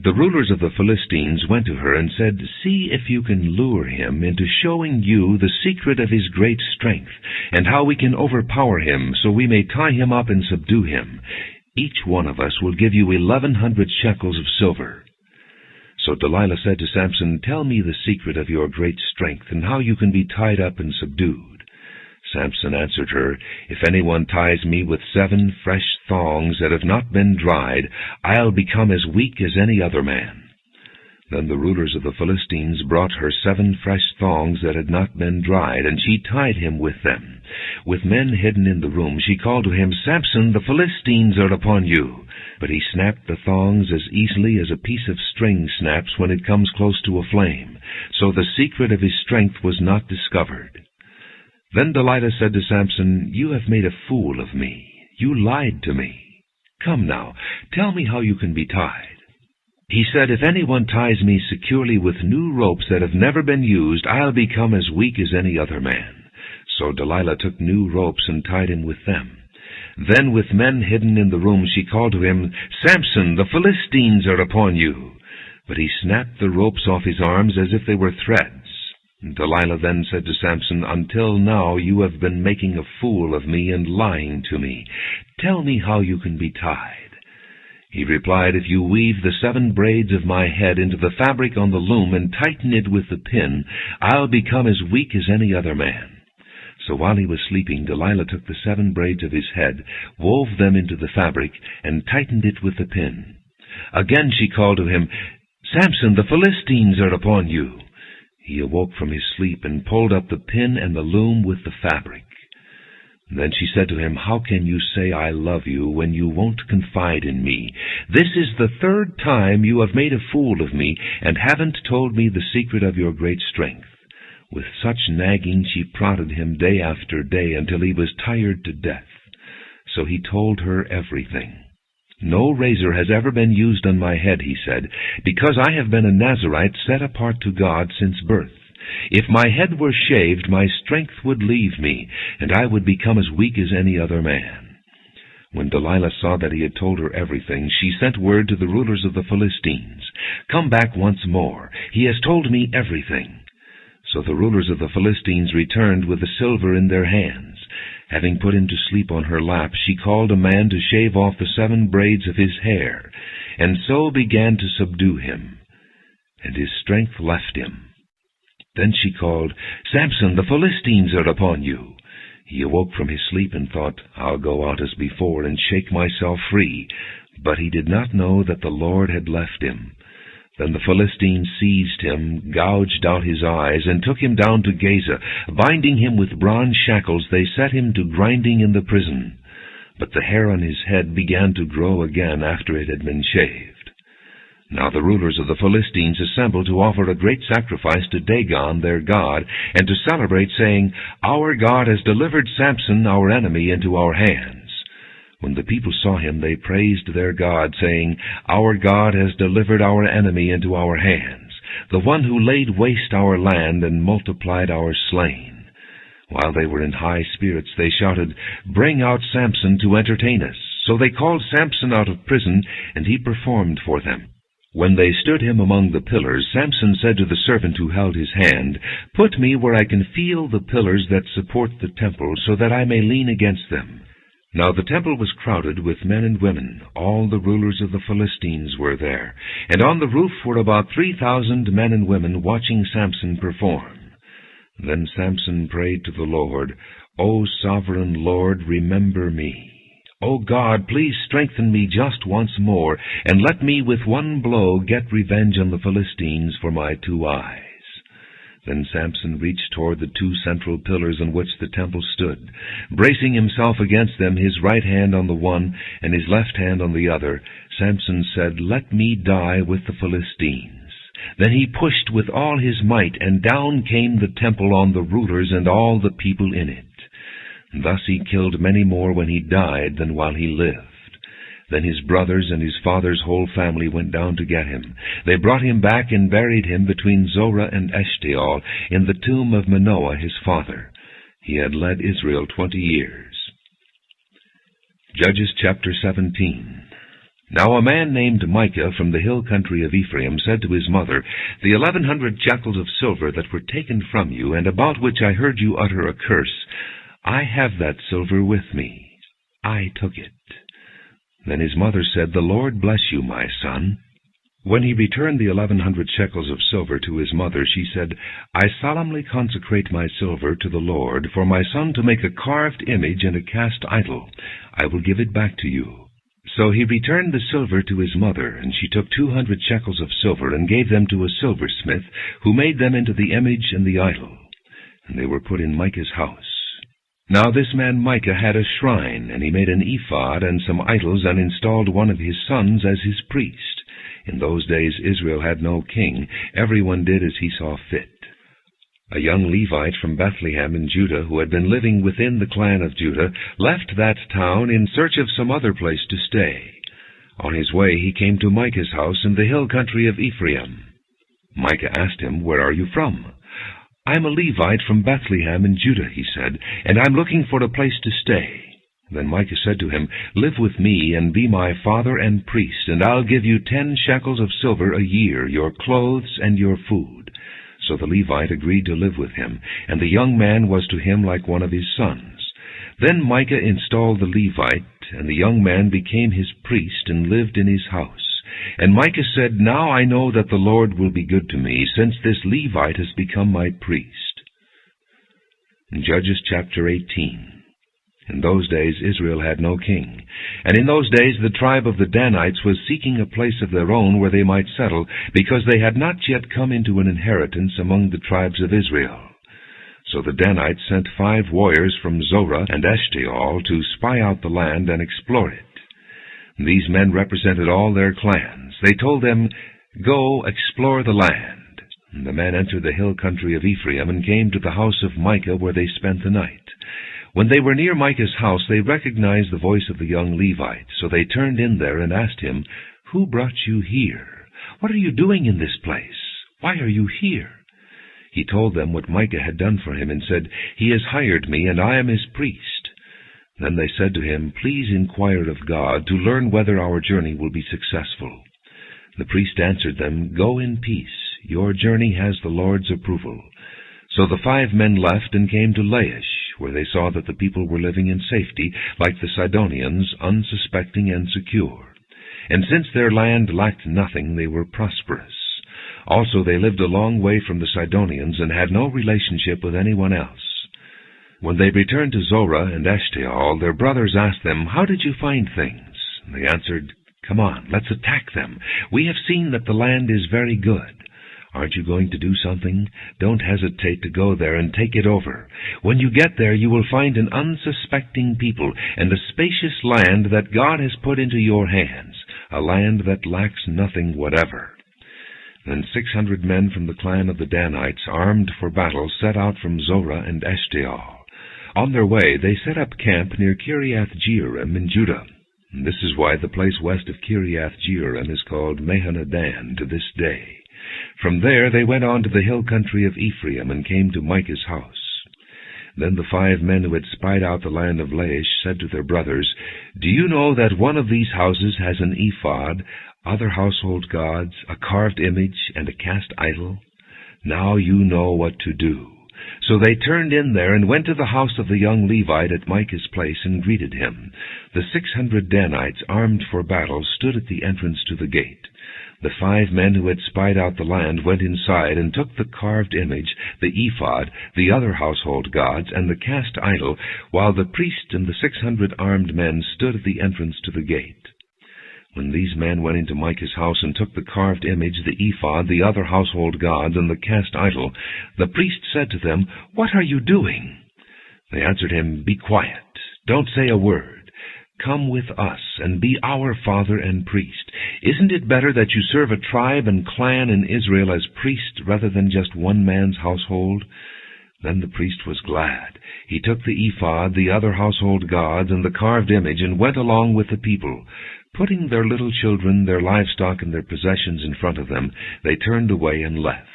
The rulers of the Philistines went to her and said, "See if you can lure him into showing you the secret of his great strength, and how we can overpower him, so we may tie him up and subdue him. Each one of us will give you 1,100 shekels of silver." So Delilah said to Samson, "Tell me the secret of your great strength, and how you can be tied up and subdued." Samson answered her, "If anyone ties me with 7 fresh thongs that have not been dried, I'll become as weak as any other man." Then the rulers of the Philistines brought her 7 fresh thongs that had not been dried, and she tied him with them. With men hidden in the room, she called to him, "Samson, the Philistines are upon you." But he snapped the thongs as easily as a piece of string snaps when it comes close to a flame. So the secret of his strength was not discovered. Then Delilah said to Samson, "You have made a fool of me. You lied to me. Come now, tell me how you can be tied." He said, "If anyone ties me securely with new ropes that have never been used, I'll become as weak as any other man." So Delilah took new ropes and tied him with them. Then with men hidden in the room she called to him, "Samson, the Philistines are upon you." But he snapped the ropes off his arms as if they were threads. Delilah then said to Samson, "Until now you have been making a fool of me and lying to me. Tell me how you can be tied." He replied, "If you weave the 7 braids of my head into the fabric on the loom and tighten it with the pin, I'll become as weak as any other man." So while he was sleeping, Delilah took the 7 braids of his head, wove them into the fabric, and tightened it with the pin. Again she called to him, "Samson, the Philistines are upon you." He awoke from his sleep and pulled up the pin and the loom with the fabric. Then she said to him, "How can you say I love you when you won't confide in me? This is the 3rd time you have made a fool of me and haven't told me the secret of your great strength." With such nagging she prodded him day after day until he was tired to death. So he told her everything. "No razor has ever been used on my head," he said, "because I have been a Nazirite set apart to God since birth. If my head were shaved, my strength would leave me, and I would become as weak as any other man." When Delilah saw that he had told her everything, she sent word to the rulers of the Philistines, "Come back once more. He has told me everything." So the rulers of the Philistines returned with the silver in their hands. Having put him to sleep on her lap, she called a man to shave off the 7 braids of his hair, and so began to subdue him. And his strength left him. Then she called, "Samson, the Philistines are upon you." He awoke from his sleep and thought, "I'll go out as before and shake myself free." But he did not know that the Lord had left him. Then the Philistines seized him, gouged out his eyes, and took him down to Gaza. Binding him with bronze shackles, they set him to grinding in the prison. But the hair on his head began to grow again after it had been shaved. Now the rulers of the Philistines assembled to offer a great sacrifice to Dagon, their god, and to celebrate, saying, "Our God has delivered Samson, our enemy, into our hands." When the people saw him, they praised their God, saying, "Our God has delivered our enemy into our hands, the one who laid waste our land and multiplied our slain." While they were in high spirits, they shouted, "Bring out Samson to entertain us." So they called Samson out of prison, and he performed for them. When they stood him among the pillars, Samson said to the servant who held his hand, "Put me where I can feel the pillars that support the temple, so that I may lean against them." Now the temple was crowded with men and women. All the rulers of the Philistines were there, and on the roof were about 3,000 men and women watching Samson perform. Then Samson prayed to the Lord, "O sovereign Lord, remember me. O God, please strengthen me just once more, and let me with one blow get revenge on the Philistines for my 2 eyes." Then Samson reached toward the 2 central pillars on which the temple stood. Bracing himself against them, his right hand on the one and his left hand on the other, Samson said, "Let me die with the Philistines." Then he pushed with all his might, and down came the temple on the rulers and all the people in it. Thus he killed many more when he died than while he lived. Then his brothers and his father's whole family went down to get him. They brought him back and buried him between Zorah and Eshtaol in the tomb of Manoah his father. He had led Israel 20 years. Judges chapter 17. Now a man named Micah from the hill country of Ephraim said to his mother, "The 1,100 shekels of silver that were taken from you, and about which I heard you utter a curse, I have that silver with me. I took it." Then his mother said, "The Lord bless you, my son." When he returned the 1,100 shekels of silver to his mother, she said, "I solemnly consecrate my silver to the Lord, for my son to make a carved image and a cast idol. I will give it back to you." So he returned the silver to his mother, and she took 200 shekels of silver and gave them to a silversmith, who made them into the image and the idol. And they were put in Micah's house. Now this man Micah had a shrine, and he made an ephod and some idols, and installed one of his sons as his priest. In those days Israel had no king. Everyone did as he saw fit. A young Levite from Bethlehem in Judah, who had been living within the clan of Judah, left that town in search of some other place to stay. On his way he came to Micah's house in the hill country of Ephraim. Micah asked him, "Where are you from?" "I'm a Levite from Bethlehem in Judah," he said, "and I'm looking for a place to stay." Then Micah said to him, "Live with me and be my father and priest, and I'll give you 10 shekels of silver a year, your clothes and your food." So the Levite agreed to live with him, and the young man was to him like one of his sons. Then Micah installed the Levite, and the young man became his priest and lived in his house. And Micah said, "Now I know that the Lord will be good to me, since this Levite has become my priest." Judges chapter 18. In those days Israel had no king. And in those days the tribe of the Danites was seeking a place of their own where they might settle, because they had not yet come into an inheritance among the tribes of Israel. So the Danites sent 5 warriors from Zorah and Eshtaol to spy out the land and explore it. These men represented all their clans. They told them, "Go, explore the land." And the men entered the hill country of Ephraim and came to the house of Micah, where they spent the night. When they were near Micah's house, they recognized the voice of the young Levite. So they turned in there and asked him, "Who brought you here? What are you doing in this place? Why are you here?" He told them what Micah had done for him and said, "He has hired me, and I am his priest." Then they said to him, "Please inquire of God to learn whether our journey will be successful." The priest answered them, "Go in peace. Your journey has the Lord's approval." So the 5 men left and came to Laish, where they saw that the people were living in safety, like the Sidonians, unsuspecting and secure. And since their land lacked nothing, they were prosperous. Also they lived a long way from the Sidonians and had no relationship with anyone else. When they returned to Zorah and Eshtaol, their brothers asked them, "How did you find things?" And they answered, "Come on, let's attack them. We have seen that the land is very good." "Aren't you going to do something? Don't hesitate to go there and take it over. When you get there, you will find an unsuspecting people and a spacious land that God has put into your hands, a land that lacks nothing whatever." Then 600 men from the clan of the Danites, armed for battle, set out from Zorah and Eshtaol. On their way, they set up camp near Kiriath-Jearim in Judah. This is why the place west of Kiriath-Jearim is called Mahaneh-dan to this day. From there they went on to the hill country of Ephraim and came to Micah's house. Then the 5 men who had spied out the land of Laish said to their brothers, "Do you know that one of these houses has an ephod, other household gods, a carved image, and a cast idol? Now you know what to do." So they turned in there and went to the house of the young Levite at Micah's place and greeted him. The 600 Danites, armed for battle, stood at the entrance to the gate. The 5 men who had spied out the land went inside and took the carved image, the ephod, the other household gods, and the cast idol, while the priest and the 600 armed men stood at the entrance to the gate. When these men went into Micah's house and took the carved image, the ephod, the other household gods, and the cast idol, the priest said to them, "What are you doing?" They answered him, "Be quiet. Don't say a word. Come with us and be our father and priest. Isn't it better that you serve a tribe and clan in Israel as priest rather than just one man's household?" Then the priest was glad. He took the ephod, the other household gods, and the carved image, and went along with the people. Putting their little children, their livestock, and their possessions in front of them, they turned away and left.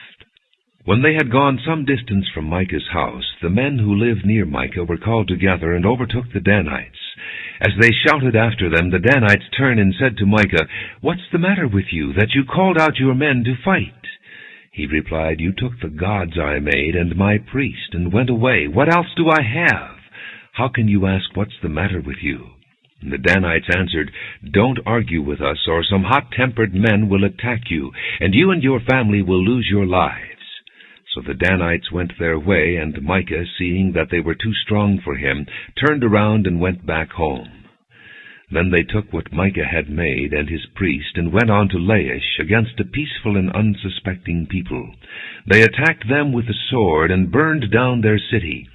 When they had gone some distance from Micah's house, the men who lived near Micah were called together and overtook the Danites. As they shouted after them, the Danites turned and said to Micah, "What's the matter with you, that you called out your men to fight?" He replied, "You took the gods I made and my priest and went away. What else do I have? How can you ask what's the matter with you?" And the Danites answered, "Don't argue with us, or some hot-tempered men will attack you, and your family will lose your lives." So the Danites went their way, and Micah, seeing that they were too strong for him, turned around and went back home. Then they took what Micah had made and his priest, and went on to Laish against a peaceful and unsuspecting people. They attacked them with the sword and burned down their city.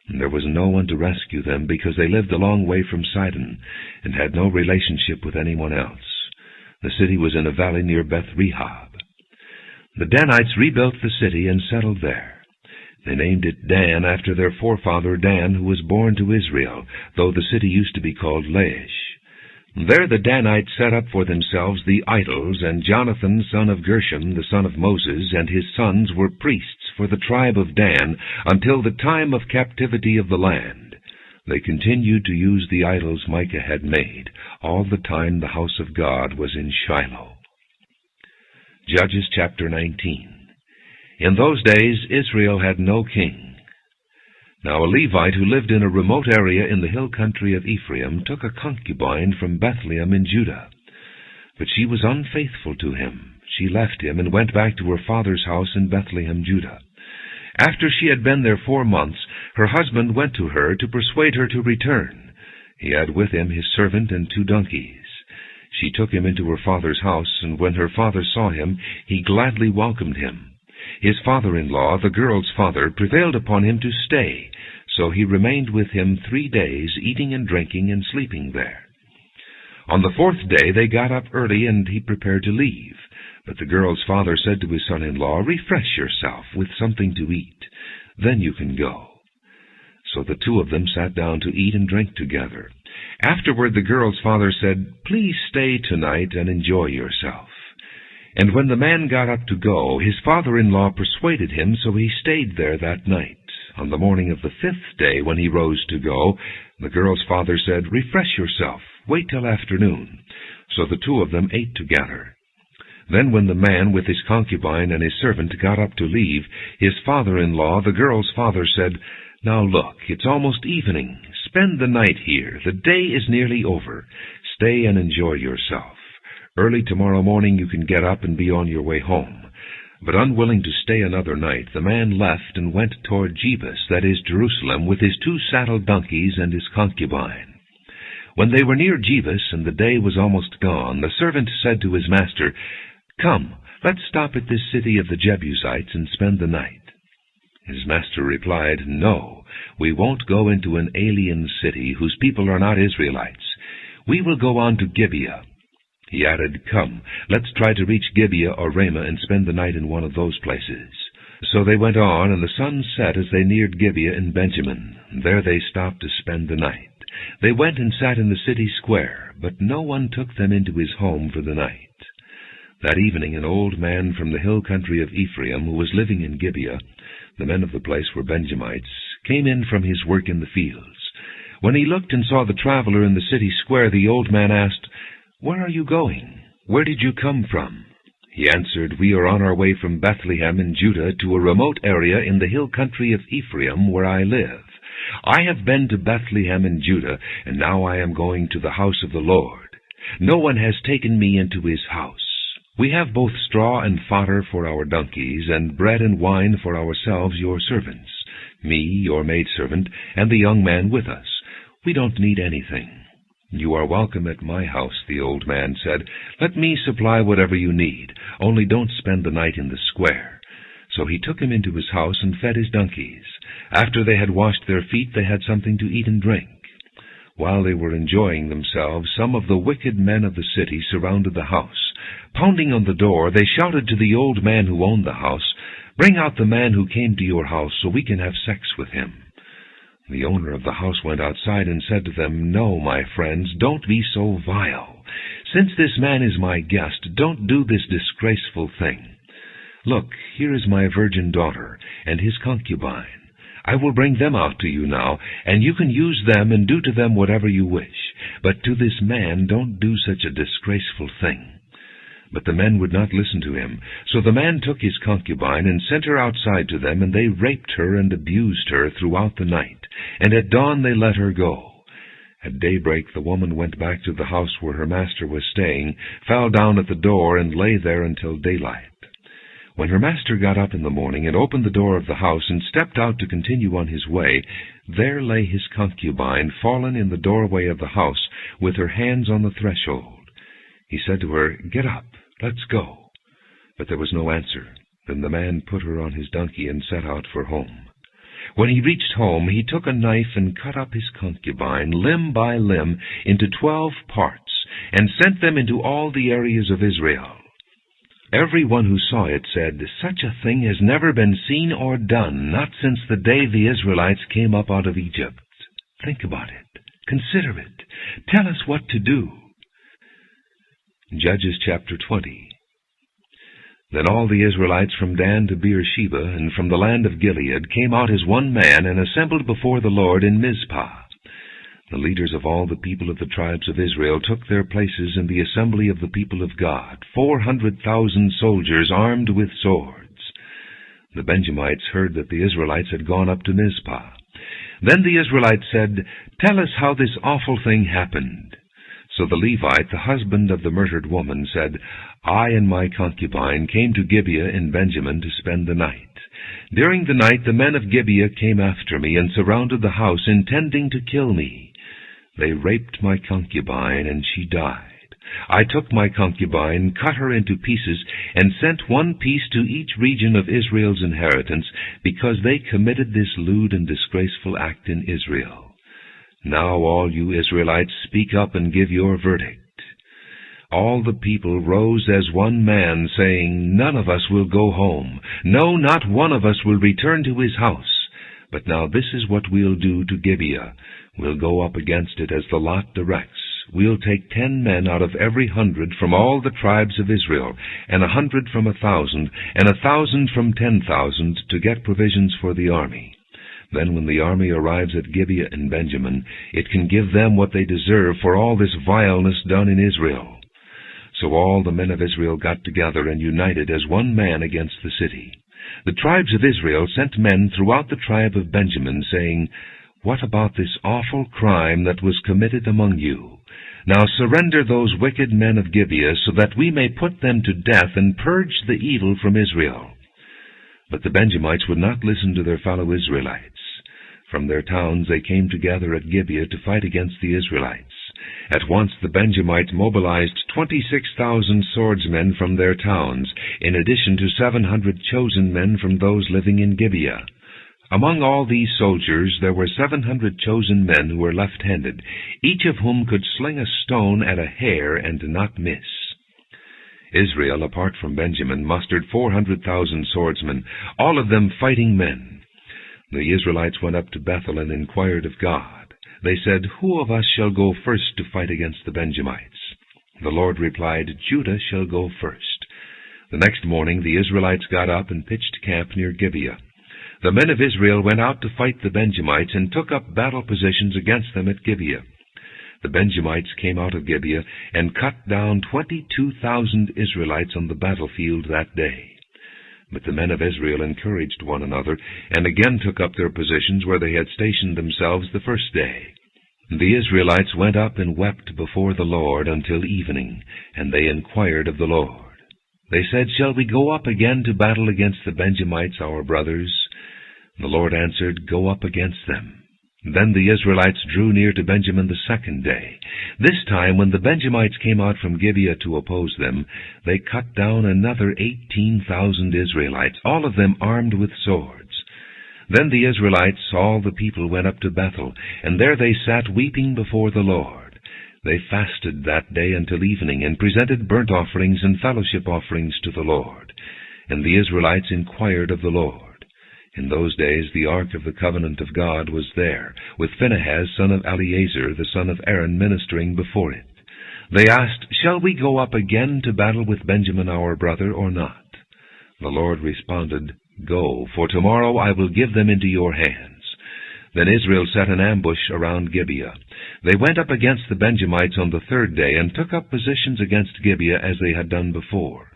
And there was no one to rescue them, because they lived a long way from Sidon and had no relationship with anyone else. The city was in a valley near Beth-rehob. The Danites rebuilt the city and settled there. They named it Dan after their forefather Dan, who was born to Israel, though the city used to be called Laish. There the Danites set up for themselves the idols, and Jonathan, son of Gershom, the son of Moses, and his sons were priests for the tribe of Dan until the time of captivity of the land. They continued to use the idols Micah had made, all the time the house of God was in Shiloh. Judges chapter 19. In those days Israel had no king. Now a Levite who lived in a remote area in the hill country of Ephraim took a concubine from Bethlehem in Judah. But she was unfaithful to him. She left him and went back to her father's house in Bethlehem, Judah. After she had been there 4 months, her husband went to her to persuade her to return. He had with him his servant and 2 donkeys. She took him into her father's house, and when her father saw him, he gladly welcomed him. His father-in-law, the girl's father, prevailed upon him to stay, so he remained with him 3 days, eating and drinking and sleeping there. On the 4th day they got up early, and he prepared to leave. But the girl's father said to his son-in-law, "Refresh yourself with something to eat. Then you can go." So the 2 of them sat down to eat and drink together. Afterward the girl's father said, "Please stay tonight and enjoy yourself." And when the man got up to go, his father-in-law persuaded him, so he stayed there that night. On the morning of the 5th day, when he rose to go, the girl's father said, "Refresh yourself. Wait till afternoon." So the 2 of them ate together. Then when the man with his concubine and his servant got up to leave, his father-in-law, the girl's father, said, "Now look, it's almost evening. Spend the night here. The day is nearly over. Stay and enjoy yourself. Early tomorrow morning you can get up and be on your way home." But unwilling to stay another night, the man left and went toward Jebus, that is Jerusalem, with his 2 saddled donkeys and his concubine. When they were near Jebus and the day was almost gone, the servant said to his master, "Come, let's stop at this city of the Jebusites and spend the night." His master replied, "No, we won't go into an alien city whose people are not Israelites. We will go on to Gibeah." He added, "Come, let's try to reach Gibeah or Ramah and spend the night in one of those places." So they went on, and the sun set as they neared Gibeah in Benjamin. There they stopped to spend the night. They went and sat in the city square, but no one took them into his home for the night. That evening an old man from the hill country of Ephraim, who was living in Gibeah, the men of the place were Benjamites, came in from his work in the fields. When he looked and saw the traveler in the city square, the old man asked, "Where are you going? Where did you come from?" He answered, "We are on our way from Bethlehem in Judah to a remote area in the hill country of Ephraim where I live. I have been to Bethlehem in Judah, and now I am going to the house of the Lord. No one has taken me into his house. We have both straw and fodder for our donkeys, and bread and wine for ourselves, your servants, me, your maidservant, and the young man with us. We don't need anything." "You are welcome at my house," the old man said. "Let me supply whatever you need. Only don't spend the night in the square." So he took him into his house and fed his donkeys. After they had washed their feet, they had something to eat and drink. While they were enjoying themselves, some of the wicked men of the city surrounded the house. Pounding on the door, they shouted to the old man who owned the house, Bring out the man who came to your house, so we can have sex with him." The owner of the house went outside and said to them, "No, my friends, don't be so vile. Since this man is my guest, don't do this disgraceful thing. Look, here is my virgin daughter and his concubine. I will bring them out to you now, and you can use them and do to them whatever you wish. But to this man don't do such a disgraceful thing." But the men would not listen to him. So the man took his concubine and sent her outside to them, and they raped her and abused her throughout the night. And at dawn they let her go. At daybreak the woman went back to the house where her master was staying, fell down at the door, and lay there until daylight. When her master got up in the morning and opened the door of the house and stepped out to continue on his way, there lay his concubine fallen in the doorway of the house with her hands on the threshold. He said to her, "Get up, let's go." But there was no answer. Then the man put her on his donkey and set out for home. When he reached home, he took a knife and cut up his concubine, limb by limb, into 12 parts, and sent them into all the areas of Israel. Everyone who saw it said, "Such a thing has never been seen or done, not since the day the Israelites came up out of Egypt." Think about it. Consider it. Tell us what to do. Judges chapter 20. Then all the Israelites from Dan to Beersheba and from the land of Gilead came out as one man and assembled before the Lord in Mizpah. The leaders of all the people of the tribes of Israel took their places in the assembly of the people of God, 400,000 soldiers armed with swords. The Benjamites heard that the Israelites had gone up to Mizpah. Then the Israelites said, "Tell us how this awful thing happened." So the Levite, the husband of the murdered woman, said, "I and my concubine came to Gibeah in Benjamin to spend the night. During the night the men of Gibeah came after me and surrounded the house, intending to kill me. They raped my concubine, and she died. I took my concubine, cut her into pieces, and sent one piece to each region of Israel's inheritance, because they committed this lewd and disgraceful act in Israel. Now all you Israelites, speak up and give your verdict." All the people rose as one man, saying, "None of us will go home. No, not one of us will return to his house. But now this is what we'll do to Gibeah. We'll go up against it as the lot directs. We'll take 10 men out of every 100 from all the tribes of Israel, and 100 from 1,000, and 1,000 from 10,000, to get provisions for the army. Then when the army arrives at Gibeah in Benjamin, it can give them what they deserve for all this vileness done in Israel." So all the men of Israel got together and united as one man against the city. The tribes of Israel sent men throughout the tribe of Benjamin, saying, "What about this awful crime that was committed among you? Now surrender those wicked men of Gibeah, so that we may put them to death and purge the evil from Israel." But the Benjamites would not listen to their fellow Israelites. From their towns they came together at Gibeah to fight against the Israelites. At once the Benjamites mobilized 26,000 swordsmen from their towns, in addition to 700 chosen men from those living in Gibeah. Among all these soldiers there were 700 chosen men who were left-handed, each of whom could sling a stone at a hair and not miss. Israel, apart from Benjamin, mustered 400,000 swordsmen, all of them fighting men. The Israelites went up to Bethel and inquired of God. They said, "Who of us shall go first to fight against the Benjamites?" The Lord replied, "Judah shall go first." The next morning the Israelites got up and pitched camp near Gibeah. The men of Israel went out to fight the Benjamites and took up battle positions against them at Gibeah. The Benjamites came out of Gibeah and cut down 22,000 Israelites on the battlefield that day. But the men of Israel encouraged one another, and again took up their positions where they had stationed themselves the first day. The Israelites went up and wept before the Lord until evening, and they inquired of the Lord. They said, "Shall we go up again to battle against the Benjamites, our brothers?" The Lord answered, "Go up against them." Then the Israelites drew near to Benjamin the second day. This time, when the Benjamites came out from Gibeah to oppose them, they cut down another 18,000 Israelites, all of them armed with swords. Then the Israelites, all the people, went up to Bethel, and there they sat weeping before the Lord. They fasted that day until evening, and presented burnt offerings and fellowship offerings to the Lord. And the Israelites inquired of the Lord. In those days the ark of the covenant of God was there, with Phinehas son of Eleazar the son of Aaron ministering before it. They asked, Shall we go up again to battle with Benjamin our brother, or not? The Lord responded, Go, for tomorrow I will give them into your hands. Then Israel set an ambush around Gibeah. They went up against the Benjamites on the third day, and took up positions against Gibeah as they had done before.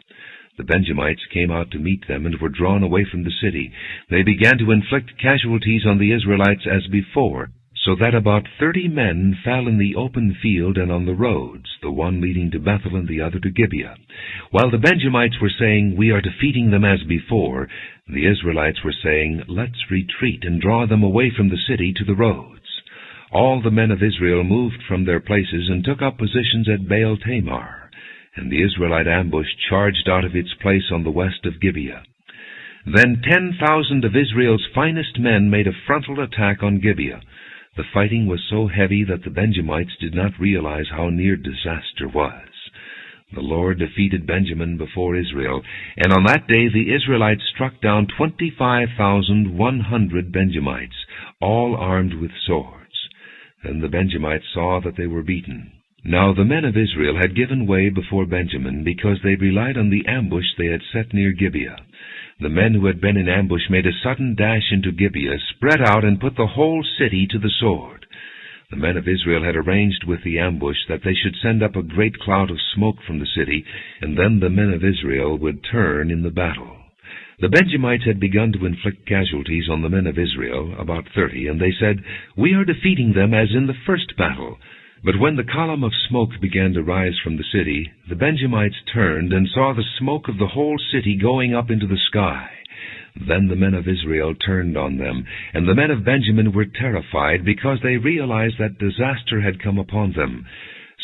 The Benjamites came out to meet them, and were drawn away from the city. They began to inflict casualties on the Israelites as before, so that about 30 men fell in the open field and on the roads, the one leading to Bethel and the other to Gibeah. While the Benjamites were saying, We are defeating them as before, the Israelites were saying, Let's retreat and draw them away from the city to the roads. All the men of Israel moved from their places and took up positions at Baal-Tamar, and the Israelite ambush charged out of its place on the west of Gibeah. Then 10,000 of Israel's finest men made a frontal attack on Gibeah. The fighting was so heavy that the Benjamites did not realize how near disaster was. The Lord defeated Benjamin before Israel, and on that day the Israelites struck down 25,100 Benjamites, all armed with swords. Then the Benjamites saw that they were beaten. Now the men of Israel had given way before Benjamin, because they relied on the ambush they had set near Gibeah. The men who had been in ambush made a sudden dash into Gibeah, spread out, and put the whole city to the sword. The men of Israel had arranged with the ambush that they should send up a great cloud of smoke from the city, and then the men of Israel would turn in the battle. The Benjamites had begun to inflict casualties on the men of Israel, about 30, and they said, We are defeating them as in the first battle. But when the column of smoke began to rise from the city, the Benjamites turned and saw the smoke of the whole city going up into the sky. Then the men of Israel turned on them, and the men of Benjamin were terrified, because they realized that disaster had come upon them.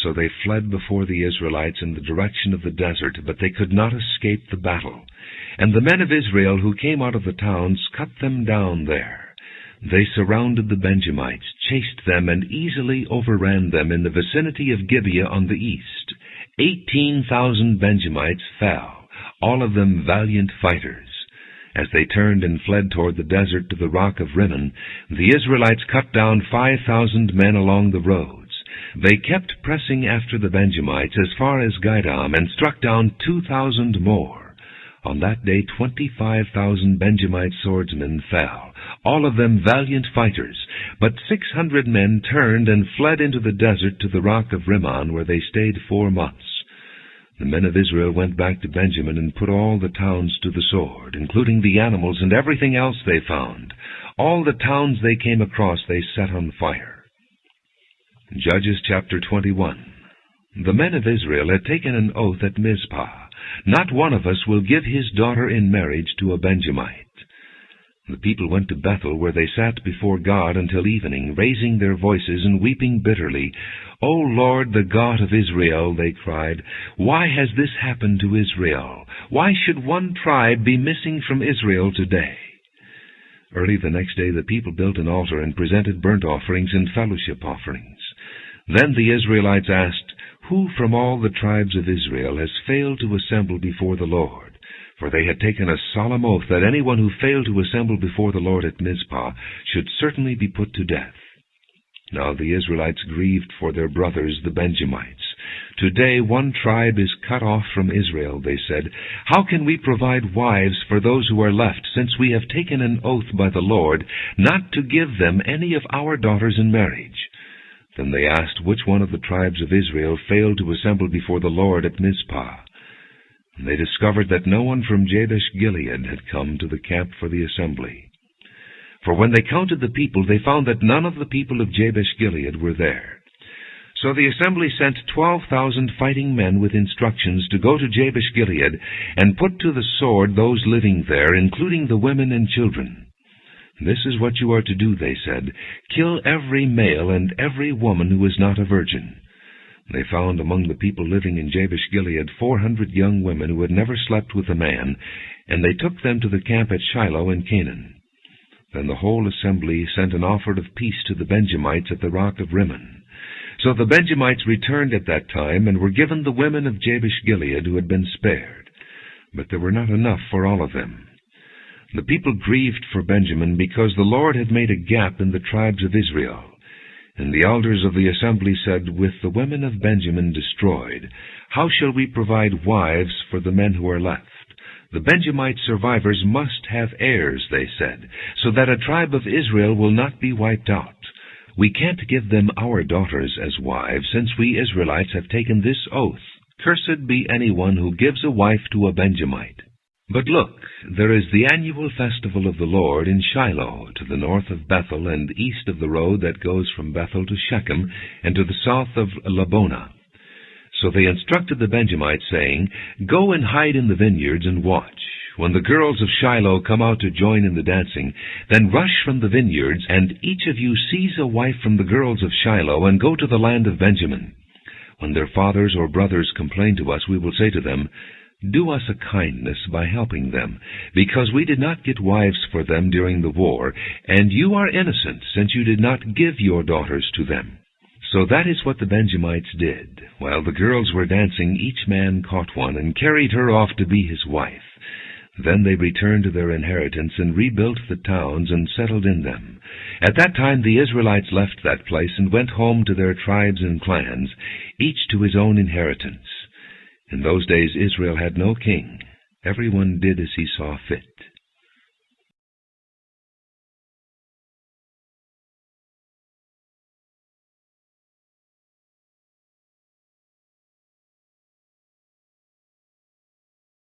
So they fled before the Israelites in the direction of the desert, but they could not escape the battle. And the men of Israel who came out of the towns cut them down there. They surrounded the Benjamites, chased them, and easily overran them in the vicinity of Gibeah on the east. 18,000 Benjamites fell, all of them valiant fighters. As they turned and fled toward the desert to the rock of Rimmon, the Israelites cut down 5,000 men along the roads. They kept pressing after the Benjamites as far as Gidom, and struck down 2,000 more. On that day 25,000 Benjamite swordsmen fell, all of them valiant fighters, but 600 men turned and fled into the desert to the rock of Rimmon, where they stayed 4 months. The men of Israel went back to Benjamin and put all the towns to the sword, including the animals and everything else they found. All the towns they came across they set on fire. Judges chapter 21. The men of Israel had taken an oath at Mizpah. Not one of us will give his daughter in marriage to a Benjamite. The people went to Bethel, where they sat before God until evening, raising their voices and weeping bitterly. O Lord, the God of Israel, they cried, why has this happened to Israel? Why should one tribe be missing from Israel today? Early the next day the people built an altar and presented burnt offerings and fellowship offerings. Then the Israelites asked, Who from all the tribes of Israel has failed to assemble before the Lord? For they had taken a solemn oath that anyone who failed to assemble before the Lord at Mizpah should certainly be put to death. Now the Israelites grieved for their brothers, the Benjamites. Today one tribe is cut off from Israel, they said. How can we provide wives for those who are left, since we have taken an oath by the Lord not to give them any of our daughters in marriage? Then they asked which one of the tribes of Israel failed to assemble before the Lord at Mizpah. And they discovered that no one from Jabesh-Gilead had come to the camp for the assembly. For when they counted the people, they found that none of the people of Jabesh-Gilead were there. So the assembly sent 12,000 fighting men with instructions to go to Jabesh-Gilead and put to the sword those living there, including the women and children. This is what you are to do, they said. Kill every male and every woman who is not a virgin. They found among the people living in Jabesh-Gilead 400 young women who had never slept with a man, and they took them to the camp at Shiloh in Canaan. Then the whole assembly sent an offer of peace to the Benjamites at the rock of Rimmon. So the Benjamites returned at that time, and were given the women of Jabesh-Gilead who had been spared. but there were not enough for all of them. The people grieved for Benjamin because the Lord had made a gap in the tribes of Israel. And the elders of the assembly said, "With the women of Benjamin destroyed, how shall we provide wives for the men who are left? The Benjamite survivors must have heirs," they said, "so that a tribe of Israel will not be wiped out. We can't give them our daughters as wives, since we Israelites have taken this oath, 'Cursed be anyone who gives a wife to a Benjamite.' But look, there is the annual festival of the Lord in Shiloh, to the north of Bethel and east of the road that goes from Bethel to Shechem, and to the south of Labonah." So they instructed the Benjamites, saying, "Go and hide in the vineyards and watch. When the girls of Shiloh come out to join in the dancing, then rush from the vineyards, and each of you seize a wife from the girls of Shiloh, and go to the land of Benjamin. When their fathers or brothers complain to us, we will say to them, 'Do us a kindness by helping them, because we did not get wives for them during the war, and you are innocent, since you did not give your daughters to them.'" So that is what the Benjamites did. While the girls were dancing, each man caught one and carried her off to be his wife. Then they returned to their inheritance and rebuilt the towns and settled in them. At that time the Israelites left that place and went home to their tribes and clans, each to his own inheritance. In those days Israel had no king. Everyone did as he saw fit.